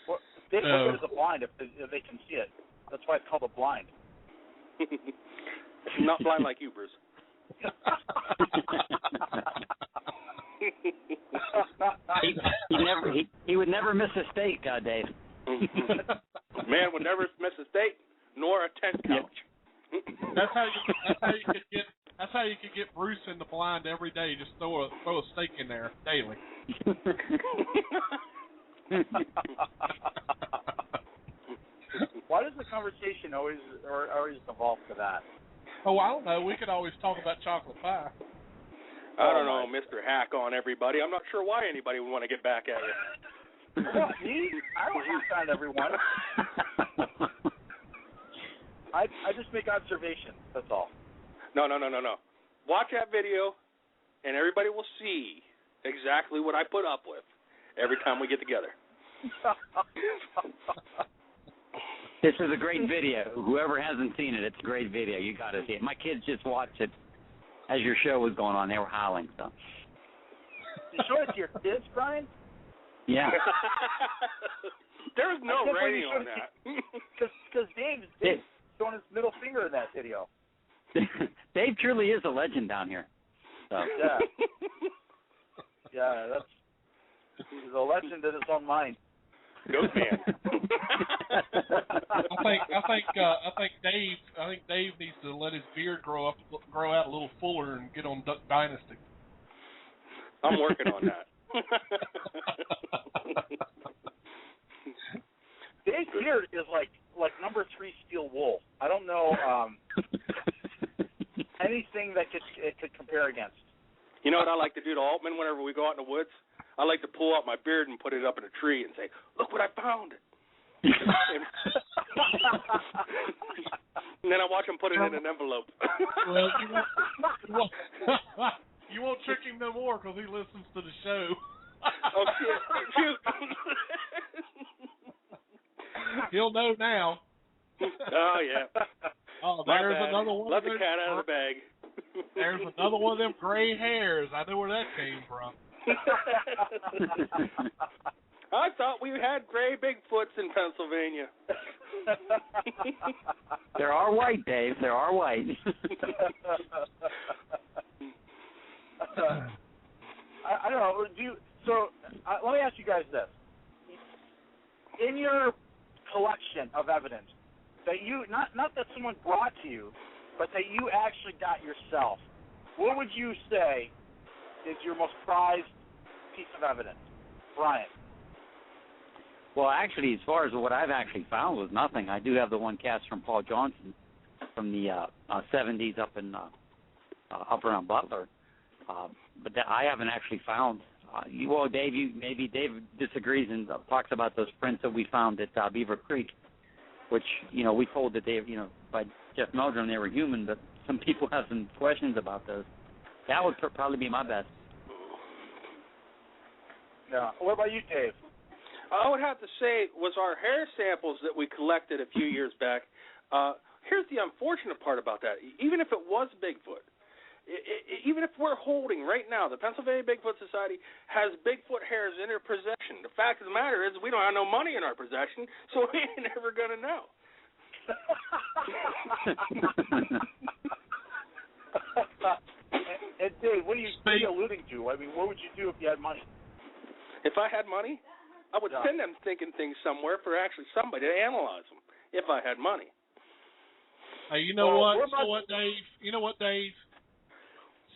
Well, they look at the blind if they can see it. That's why it's called a blind. Not blind like you, Bruce. He would never miss a steak, Dave. Man would never miss a steak nor a tent couch. That's how you could get Bruce in the blind every day. Just throw a steak in there daily. Why does the conversation always evolve to that? Oh, I don't know. We could always talk about chocolate pie. I don't know, Mr. Hack on everybody. I'm not sure why anybody would want to get back at you. Me? I don't act on everyone. I just make observations. That's all. No. Watch that video, and everybody will see exactly what I put up with every time we get together. This is a great video. Whoever hasn't seen it, it's a great video. You got to see it. My kids just watched it as your show was going on. They were howling. So. You show it to your kids, Brian? Yeah. There's no rating on that. Because Dave's showing his middle finger in that video. Dave truly is a legend down here. So. Yeah. Yeah, he's a legend in his own mind. Goat man. I think Dave needs to let his beard grow out a little fuller and get on Duck Dynasty. I'm working on that. Dave's beard is like number 3 steel wool. I don't know anything that it could compare against. You know what I like to do to Altman whenever we go out in the woods? I like to pull out my beard and put it up in a tree and say, "Look what I found." And then I watch him put it in an envelope. Well, you won't trick him no more because he listens to the show. Oh, shoot. He'll know now. Oh, yeah. Oh, there's another one. Let the cat out of the bag. There's another one of them gray hairs. I know where that came from. I thought we had gray Bigfoots in Pennsylvania. There are white, Dave. There are white. I don't know. Let me ask you guys this: in your collection of evidence that you not that someone brought to you, but that you actually got yourself, what would you say is your most prized piece of evidence, Brian? Well, actually, as far as what I've actually found was nothing. I do have the one cast from Paul Johnson from the 70s up around Butler, but I haven't actually found. Dave disagrees and talks about those prints that we found at Beaver Creek, which we told that by Jeff Meldrum they were human, but some people have some questions about those. That would probably be my best. Yeah. What about you, Dave? I would have to say was our hair samples that we collected a few years back. Here's the unfortunate part about that. Even if it was Bigfoot, even if we're holding right now, the Pennsylvania Bigfoot Society has Bigfoot hairs in their possession. The fact of the matter is we don't have no money in our possession, so we ain't never going to know. And Dave, what are you alluding to? I mean, what would you do if you had money? If I had money, I would send them thinking things somewhere for actually somebody to analyze them. If I had money. Hey, you know what, Dave?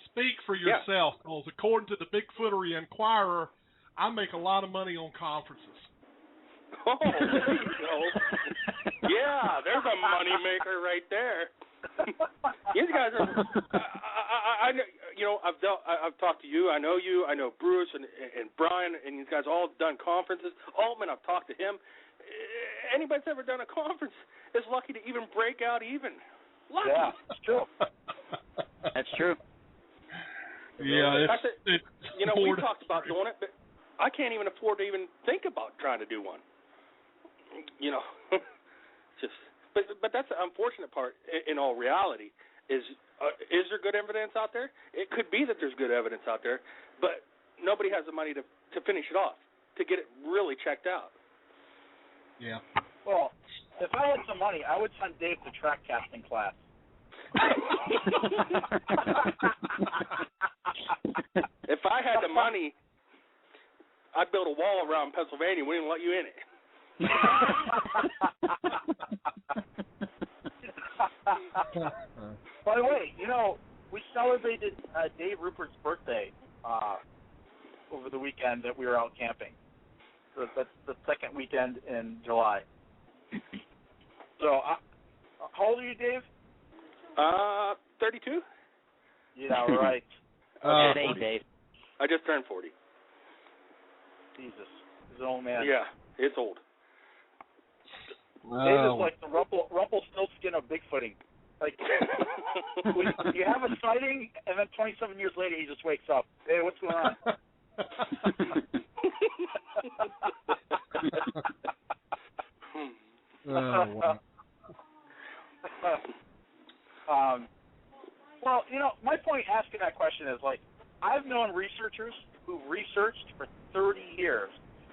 Speak for yourself, because according to the Bigfootery Inquirer, I make a lot of money on conferences. Oh, there you go. Yeah, there's a money maker right there. You guys are. I've talked to you. I know you. I know Bruce and Brian, and you guys all done conferences. Altman, I've talked to him. Anybody's ever done a conference is lucky to even break out even. Lucky. Yeah, it's true. That's true. Yeah, we talked about doing it, but I can't even afford to even think about trying to do one. But that's the unfortunate part. In all reality, is there good evidence out there? It could be that there's good evidence out there, but nobody has the money to finish it off, to get it really checked out. Yeah. Well, if I had some money, I would send Dave to track casting class. If I had the money, I'd build a wall around Pennsylvania. We didn't let you in it. By the way, we celebrated Dave Rupert's birthday over the weekend that we were out camping. So that's the second weekend in July. So, how old are you, Dave? 32. Yeah, right. Okay, Dave. I just turned 40. Jesus. He's an old man. Yeah, it's old. Dave is like the Rumpelstiltskin of Bigfooting. Like, you have a sighting, and then 27 years later, he just wakes up. Hey, what's going on? Wow. Well, you know, my point asking that question is, like, I've known researchers who've researched for 30 years,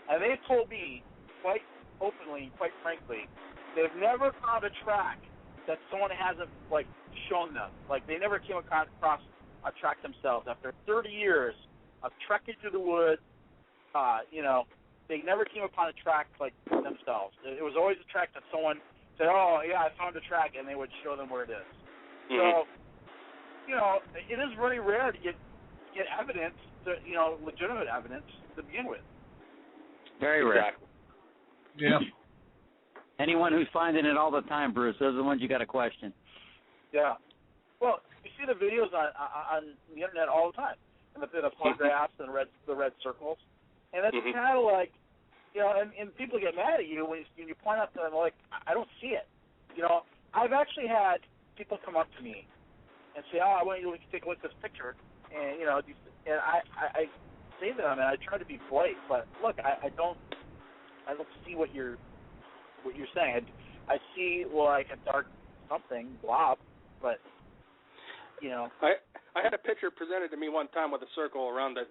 and they've told me quite openly, quite frankly, they've never found a track that someone hasn't, like, shown them. Like, they never came across a track themselves. After 30 years of trekking through the woods, you know, they never came upon a track, like, themselves. It was always a track that someone said, oh, yeah, I found a track, and they would show them where it is. So, you know, it is really rare to get evidence, you know, legitimate evidence to begin with. Very rare. Yeah. Anyone who's finding it all the time, Bruce, those are the ones you got to question. Yeah. Well, you see the videos on the internet all the time, and the photographs and the red circles, and it's kind of like, you know, and people get mad at you when you point out to them, like, I don't see it. You know, I've actually had people come up to me and say, oh, I want you to take a look at this picture, and, you know, and I say to them, and I try to be polite, but look, I don't see what you're saying. I see, like, a dark something blob, but, you know. I had a picture presented to me one time with a circle around it,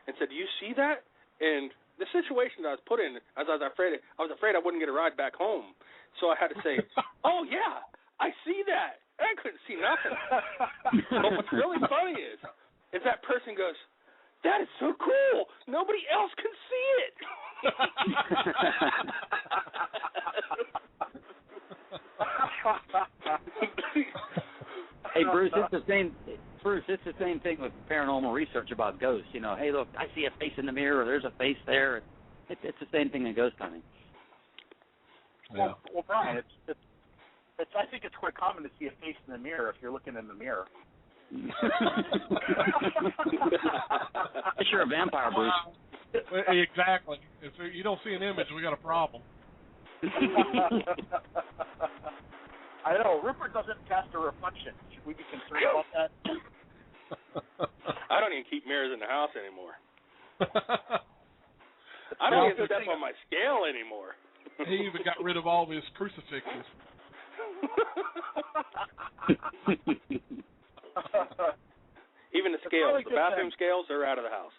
and said, "Do you see that?" And the situation that I was put in, I was afraid I wouldn't get a ride back home, so I had to say, "Oh yeah, I see that." And I couldn't see nothing. But what's really funny is that person goes, "That is so cool. Nobody else can see it." Hey, Bruce, it's the same. Bruce, it's the same thing with paranormal research about ghosts. You know, hey, look, I see a face in the mirror, or there's a face there. It's the same thing in ghost hunting. Yeah. Well, Brian, it's I think it's quite common to see a face in the mirror if you're looking in the mirror. Unless you're a vampire, Bruce. Exactly. If you don't see an image, we got a problem. I know. Rupert doesn't cast a reflection. Should we be concerned about that? I don't even keep mirrors in the house anymore. I don't even step on my scale anymore. He even got rid of all of his crucifixes. Even the scales, the bathroom scales, are out of the house.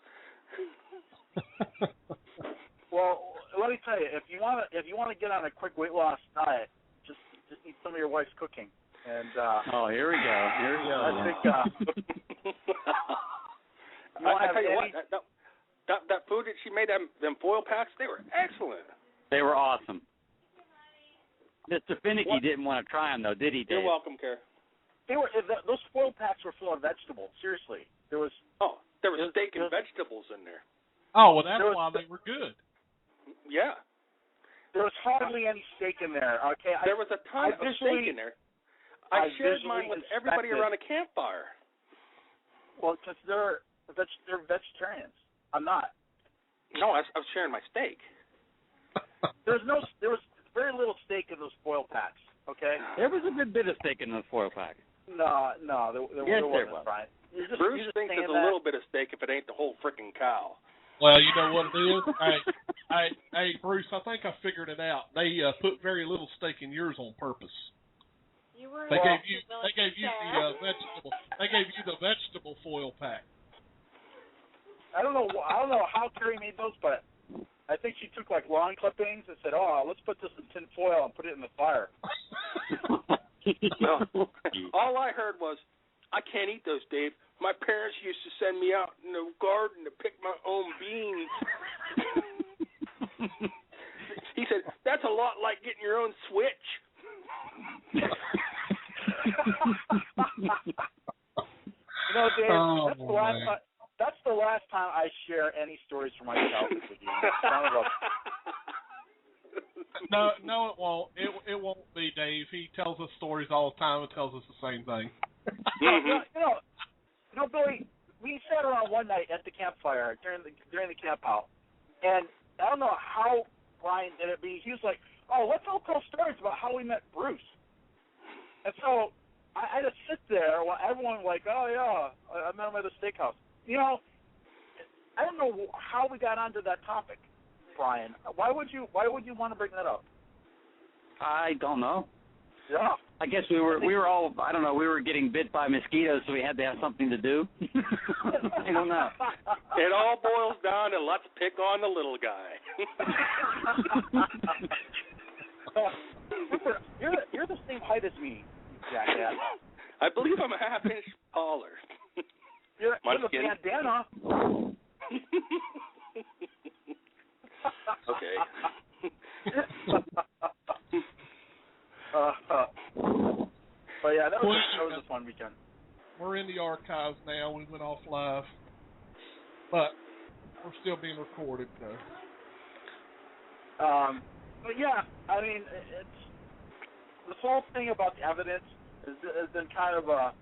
Well, let me tell you, if you want to get on a quick weight loss diet, just eat some of your wife's cooking. And oh, here we go. I think I tell you what, that food that she made, them foil packs, they were excellent. They were awesome. Mr. Finicky didn't want to try them, though, did he, Dave? You're welcome, Kerr. Those foil packs were full of vegetables. Seriously, there was steak and vegetables in there. Oh, well, that's why they were good. Yeah. There was hardly any steak in there. Okay. There was a ton of steak in there. I shared mine with everybody around a campfire. Well, because they're vegetarians. I'm not. No, I was sharing my steak. There was very little steak in those foil packs. Okay. There was a good bit of steak in those foil packs. No, there wasn't, Brian. Bruce thinks there's a little bit of steak if it ain't the whole freaking cow. Well, you know what it is? Hey, Bruce, I think I figured it out. They put very little steak in yours on purpose. They gave you the vegetable foil pack. I don't know how Carrie made those, but I think she took like lawn clippings and said, "Oh, let's put this in tin foil and put it in the fire." Well, all I heard was, "I can't eat those, Dave. My parents used to send me out in the garden to pick my own beans." He said, "That's a lot like getting your own switch." You know, Dave, that's the last time I share any stories from my childhood with you. No, it won't. It won't be, Dave. He tells us stories all the time and tells us the same thing. You know, Billy, we sat around one night at the campfire during the camp out, and don't know how Brian did it, but he was like, oh, let's all tell stories about how we met Bruce. And so I just sit there while everyone like, oh, yeah, I met him at a steakhouse. You know, I don't know how we got onto that topic, Brian. Why would you want to bring that up? I don't know. Yeah. I guess we were all, I don't know, we were getting bit by mosquitoes, so we had to have something to do. I don't know. It all boils down to let's pick on the little guy. You're the same height as me, jackass. I believe I'm a half inch taller. You're the bandana. Okay. But yeah, that was a fun weekend. We're in the archives now. We went off live, but we're still being recorded, though. But yeah, I mean, it's this whole thing about the evidence has been kind of a,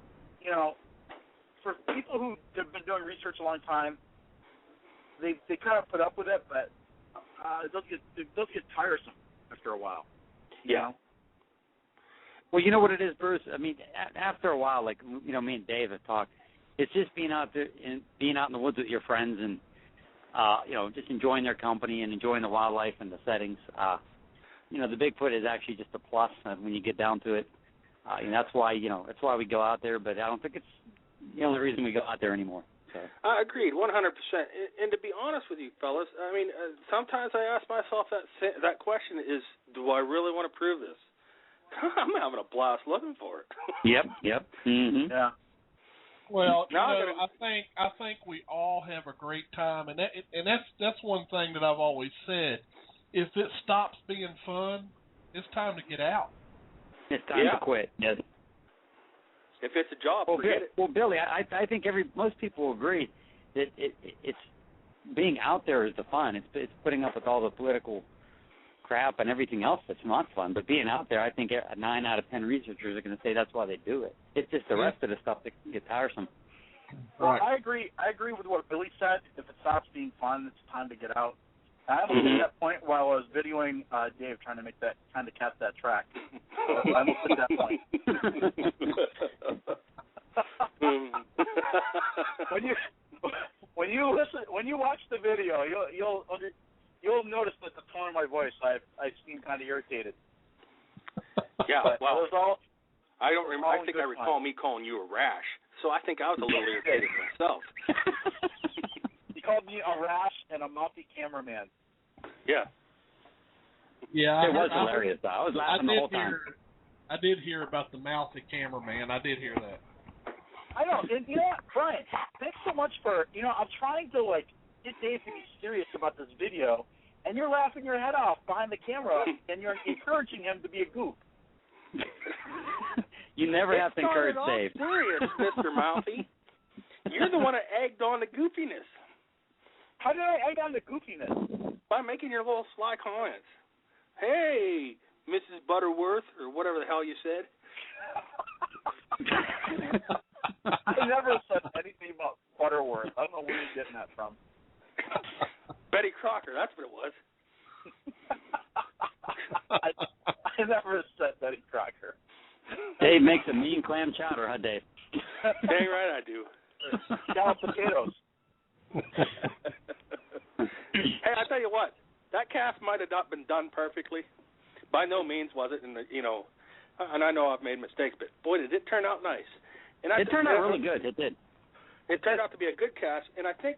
you know, for people who have been doing research a long time, they kind of put up with it, but it does get tiresome after a while. Yeah. You know? Well, you know what it is, Bruce? I mean, after a while, like, you know, me and Dave have talked, it's just being out there and being out in the woods with your friends and, you know, just enjoying their company and enjoying the wildlife and the settings. You know, the Bigfoot is actually just a plus when you get down to it. And that's why we go out there, but I don't think it's the only reason we go out there anymore. So. Agreed, 100%. And to be honest with you, fellas, I mean, sometimes I ask myself that question is, do I really want to prove this? I'm having a blast looking for it. Yep. Mm-hmm. Yeah. Well, you know, I think we all have a great time, and that's one thing that I've always said. If it stops being fun, it's time to get out. It's time to quit. Yes. If it's a job, forget it. Well, Billy, I think most people will agree that it's being out there is the fun. It's putting up with all the political crap and everything else that's not fun. But being out there, I think 9 out of 10 researchers are going to say that's why they do it. It's just the rest of the stuff that can get tiresome. Well, I agree with what Billy said. If it stops being fun, it's time to get out. I almost hit that point while I was videoing Dave trying to catch that track. I almost hit that point. when you watch the video, you'll notice that the tone of my voice, I seem kind of irritated. Yeah, well, I don't remember. I think I recall me calling you a rash, so I think I was a little irritated myself. He called me a rash and a mouthy cameraman. Yeah. Yeah, it was hilarious. I was laughing the whole time. I did hear about the mouthy cameraman. I did hear that. I know. And you know what, Brian? Thanks so much for, I'm trying to, get Dave to be serious about this video, and you're laughing your head off behind the camera, and you're encouraging him to be a goof. You never have to encourage Dave. Serious, Mr. Mouthy. You're the one that egged on the goofiness. How did I egg on the goofiness? By making your little sly comments. Hey, Mrs. Butterworth, or whatever the hell you said. I never said anything about Butterworth. I don't know where you're getting that from. Betty Crocker, that's what it was. I never said Betty Crocker. Dave makes a mean clam chowder, huh, Dave? Dang right I do. Scalloped potatoes. Hey, I tell you what, that cast might have not been done perfectly. By no means was it, and I know I've made mistakes, but boy, did it turn out nice. And it turned out really good. It did. It turned out to be a good cast, and I think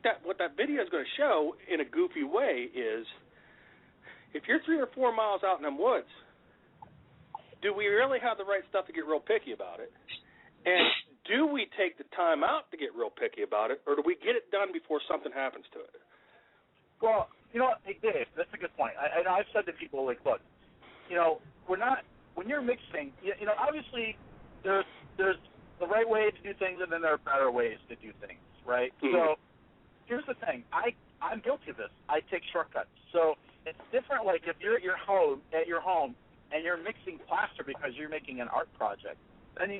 that what that video is going to show in a goofy way is, if you're 3 or 4 miles out in them woods, do we really have the right stuff to get real picky about it? And do we take the time out to get real picky about it, or do we get it done before something happens to it? Well, hey, Dave, that's a good point. I've said to people, look, we're not, when you're mixing, obviously there's the right way to do things, and then there are better ways to do things, right? Mm-hmm. So here's the thing. I'm guilty of this. I take shortcuts. So it's different, like if you're at your home and you're mixing plaster because you're making an art project, then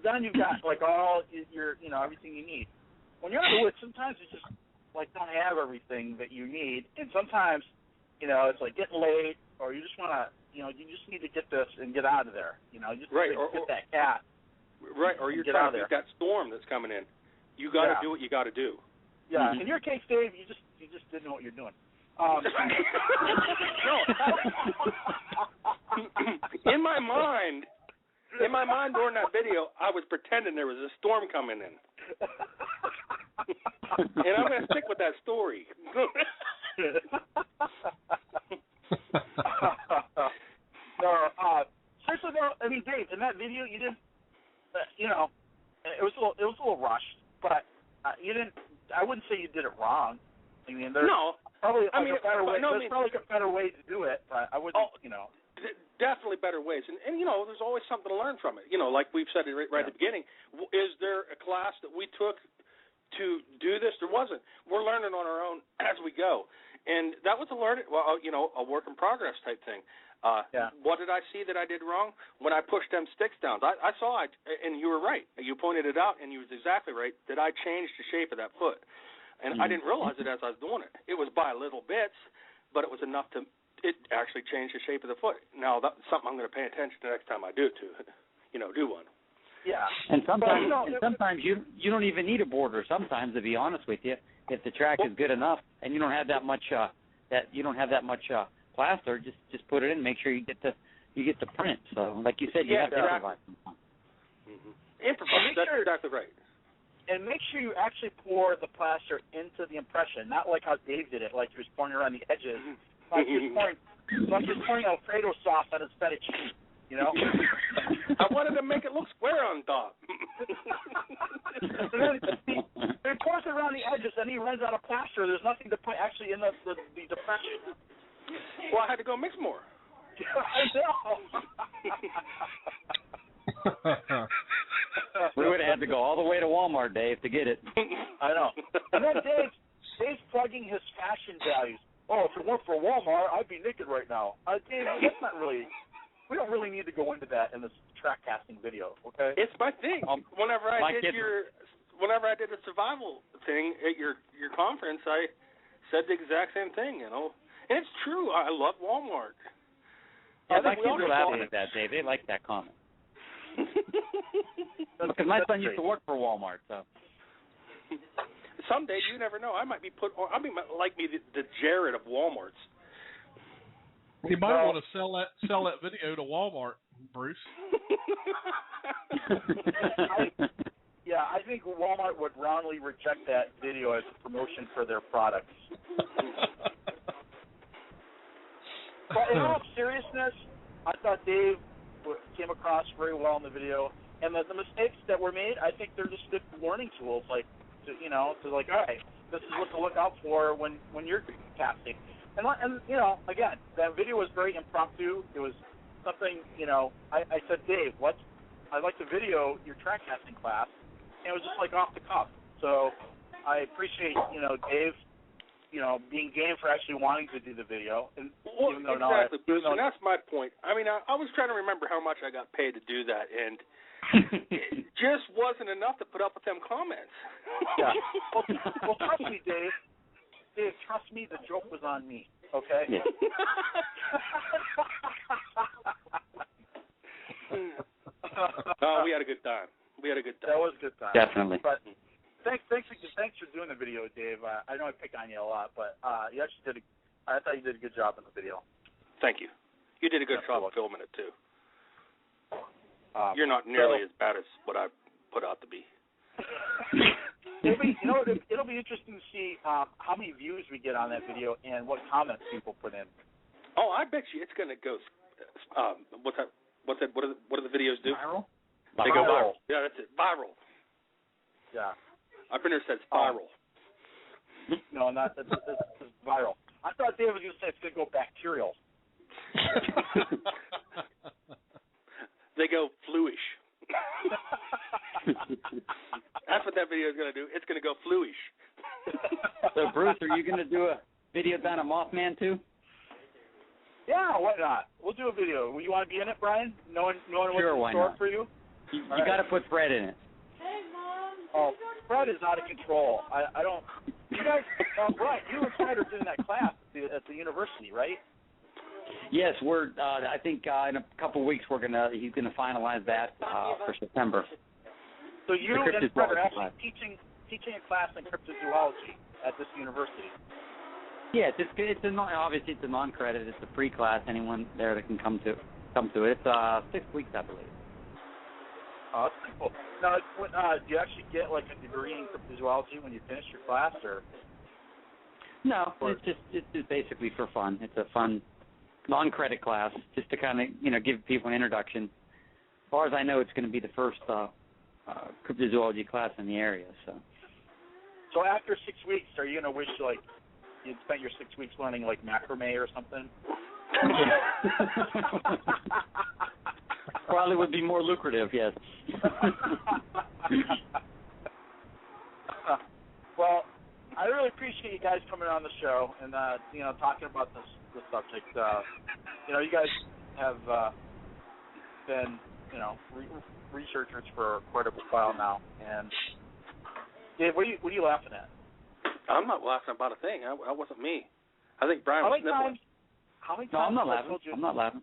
then you've got all your everything you need. When you're in the woods, sometimes it's just don't have everything that you need, and sometimes, it's like getting late, or you just want to, you just need to get this and get out of there. You just need to get that cat. Right, or you're trying to beat that storm that's coming in. You got to do what you got to do. Yeah. In your case, Dave, you just didn't know what you're doing. No. In my mind during that video, I was pretending there was a storm coming in. And I'm going to stick with that story. Seriously though, I mean, Dave, in that video, you didn't, it was a little rushed, but you didn't. I wouldn't say you did it wrong. I mean, there's probably a better way. There's probably a better way to do it, but I wouldn't. Definitely better ways, and there's always something to learn from it. Like we've said right at the beginning, is there a class that we took to do this? There wasn't. We're learning on our own as we go, and that was a work in progress type thing. What did I see that I did wrong when I pushed them sticks down? I saw it, and you were right. You pointed it out, and you was exactly right that I changed the shape of that foot, and I didn't realize it as I was doing it. It was by little bits, but it was enough to. It actually changed the shape of the foot. Now that's something I'm going to pay attention to next time I do do one. Yeah. And sometimes you don't even need a border. Sometimes, to be honest with you, if the track is good enough and you don't have that much plaster, just put it in. Make sure you get the print. So, like you said, you have to improvise. Improvise. That's exactly right. And make sure you actually pour the plaster into the impression, not like how Dave did it, like he was pouring around the edges. Like he was pouring Alfredo sauce on his feta cheese, I wanted to make it look square on top. And then he pours it around the edges, and he runs out of plaster. There's nothing to put actually in the depression. Well, I had to go mix more. I know. We would have had to go all the way to Walmart, Dave, to get it. I know. And then Dave's plugging his fashion values. Oh, if it weren't for Walmart, I'd be naked right now. Dave, that's not really. We don't really need to go into that in this track casting video, okay? It's my thing. Whenever I did the survival thing at your conference, I said the exact same thing, And it's true. I love Walmart. Yeah, my kids were laughing at that, Dave. They like that comment. Because my son used to work for Walmart, so. Someday, you never know. I might be the Jared of Walmarts. You might want to sell that video to Walmart, Bruce. I think Walmart would roundly reject that video as a promotion for their products. But in all seriousness, I thought Dave came across very well in the video, and the mistakes that were made, I think they're just good warning tools, to all right, this is what to look out for when you're casting. And again, that video was very impromptu. It was something, I said, Dave, I'd like to video your track casting class, and it was just like off the cuff. So I appreciate, Dave, being game for actually wanting to do the video. And exactly, Bruce, and that's my point. I mean, I was trying to remember how much I got paid to do that, and it just wasn't enough to put up with them comments. Yeah. Well, trust me, Dave. Dave, trust me, the joke was on me, okay? Yeah. Oh, we had a good time. That was a good time. Definitely. But thanks for doing the video, Dave. I know I pick on you a lot, but you actually I thought you did a good job in the video. Thank you. You did a good job of filming it, too. You're not nearly as bad as what I put out to be. It'll be interesting to see how many views we get on that video and what comments people put in. Oh, I bet you it's going to go. What's that? What do the videos do? Viral. They go viral. Yeah, that's it. Viral. Yeah. Our printer says viral. No, that's viral. I thought Dave was going to say it's going to go bacterial. They go fluish. That's what that video is going to do. It's going to go fluish. So, Bruce, are you going to do a video down at Mothman, too? Yeah, why not? We'll do a video. You want to be in it, Brian? Knowing Sure, what's why in store not? for you? You got to put Fred in it. Hey, Mom. Oh, spread is out of control. I don't. You guys, Brian, you and Snyder are doing that class at the university, right? Yes, we're. I think in a couple of weeks he's gonna finalize that for September. So you and Fred are actually teaching a class in cryptozoology at this university. Yeah, obviously it's a non-credit. It's a free class. Anyone there that can come to it. It's 6 weeks, I believe. Oh, that's pretty cool. Now, do you actually get like a degree in cryptozoology when you finish your class, or? No, it's just basically for fun. It's a fun non-credit class, just to kind of give people an introduction. As far as I know, it's going to be the first cryptozoology class in the area. So after 6 weeks, are you going to wish like you'd spent your 6 weeks learning like macrame or something? Probably would be more lucrative, yes. Well, I really appreciate you guys coming on the show and talking about this subject. You guys have been researchers for quite a while now. And Dave, what are you laughing at? I'm not laughing about a thing. That wasn't me. I think Brian was sniffling. How many times I'm not have I laughing. told you I'm not laughing.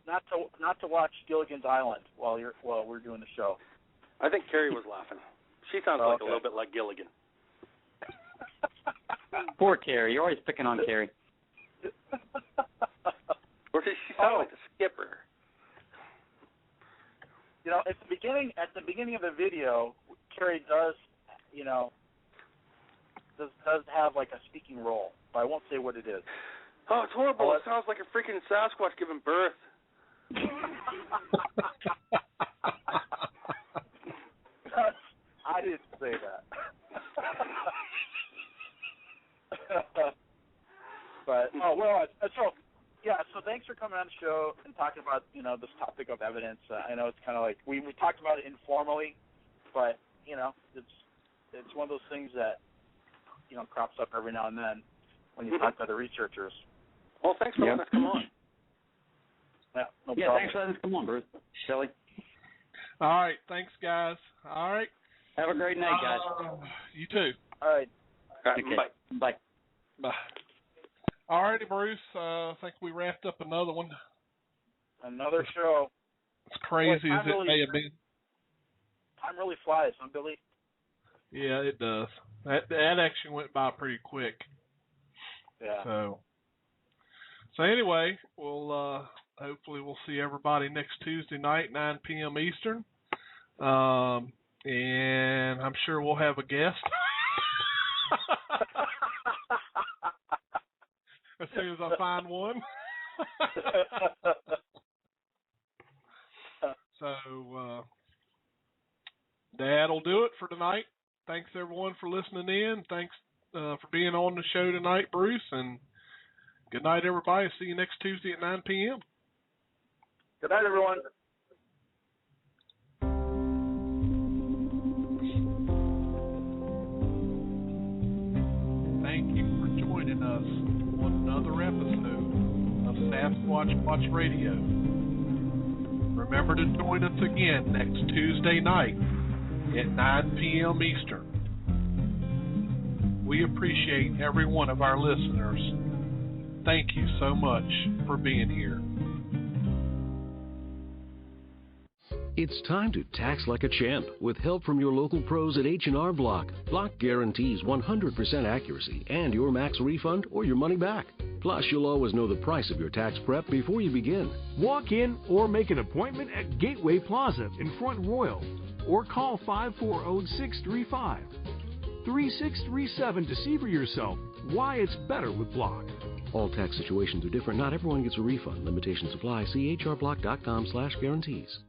Not to watch Gilligan's Island while we're doing the show? I think Carrie was laughing. She sounds like a little bit like Gilligan. Poor Carrie. You're always picking on Carrie. Or does she sound like the skipper? At the beginning of the video, Carrie does have like a speaking role, but I won't say what it is. Oh, it's horrible. It sounds like a freaking Sasquatch giving birth. I didn't say that. But, so thanks for coming on the show and talking about, this topic of evidence. I know it's kind of like, we talked about it informally, but, it's one of those things that, crops up every now and then when you talk to other researchers. Well, thanks for letting us come on. Yeah, no problem. Thanks for letting us come on, Bruce. Shelley. All right, thanks, guys. All right. Have a great night, guys. You too. All right. Okay. Bye. Bye. All righty, Bruce. I think we wrapped up another one. Another show. It's crazy as it may have been. Time really flies, huh, Billy? Yeah, it does. That actually went by pretty quick. Yeah. So anyway, hopefully we'll see everybody next Tuesday night, 9 p.m. Eastern. And I'm sure we'll have a guest. As soon as I find one. So that'll do it for tonight. Thanks everyone for listening in. Thanks for being on the show tonight, Bruce, and good night, everybody. See you next Tuesday at 9 p.m. Good night, everyone. Thank you for joining us on another episode of Sasquatch Watch Radio. Remember to join us again next Tuesday night at 9 p.m. Eastern. We appreciate every one of our listeners. Thank you so much for being here. It's time to tax like a champ with help from your local pros at H&R Block. Block guarantees 100% accuracy and your max refund or your money back. Plus, you'll always know the price of your tax prep before you begin. Walk in or make an appointment at Gateway Plaza in Front Royal or call 540-635-3637 to see for yourself why it's better with Block. All tax situations are different. Not everyone gets a refund. Limitations apply. See hrblock.com/guarantees.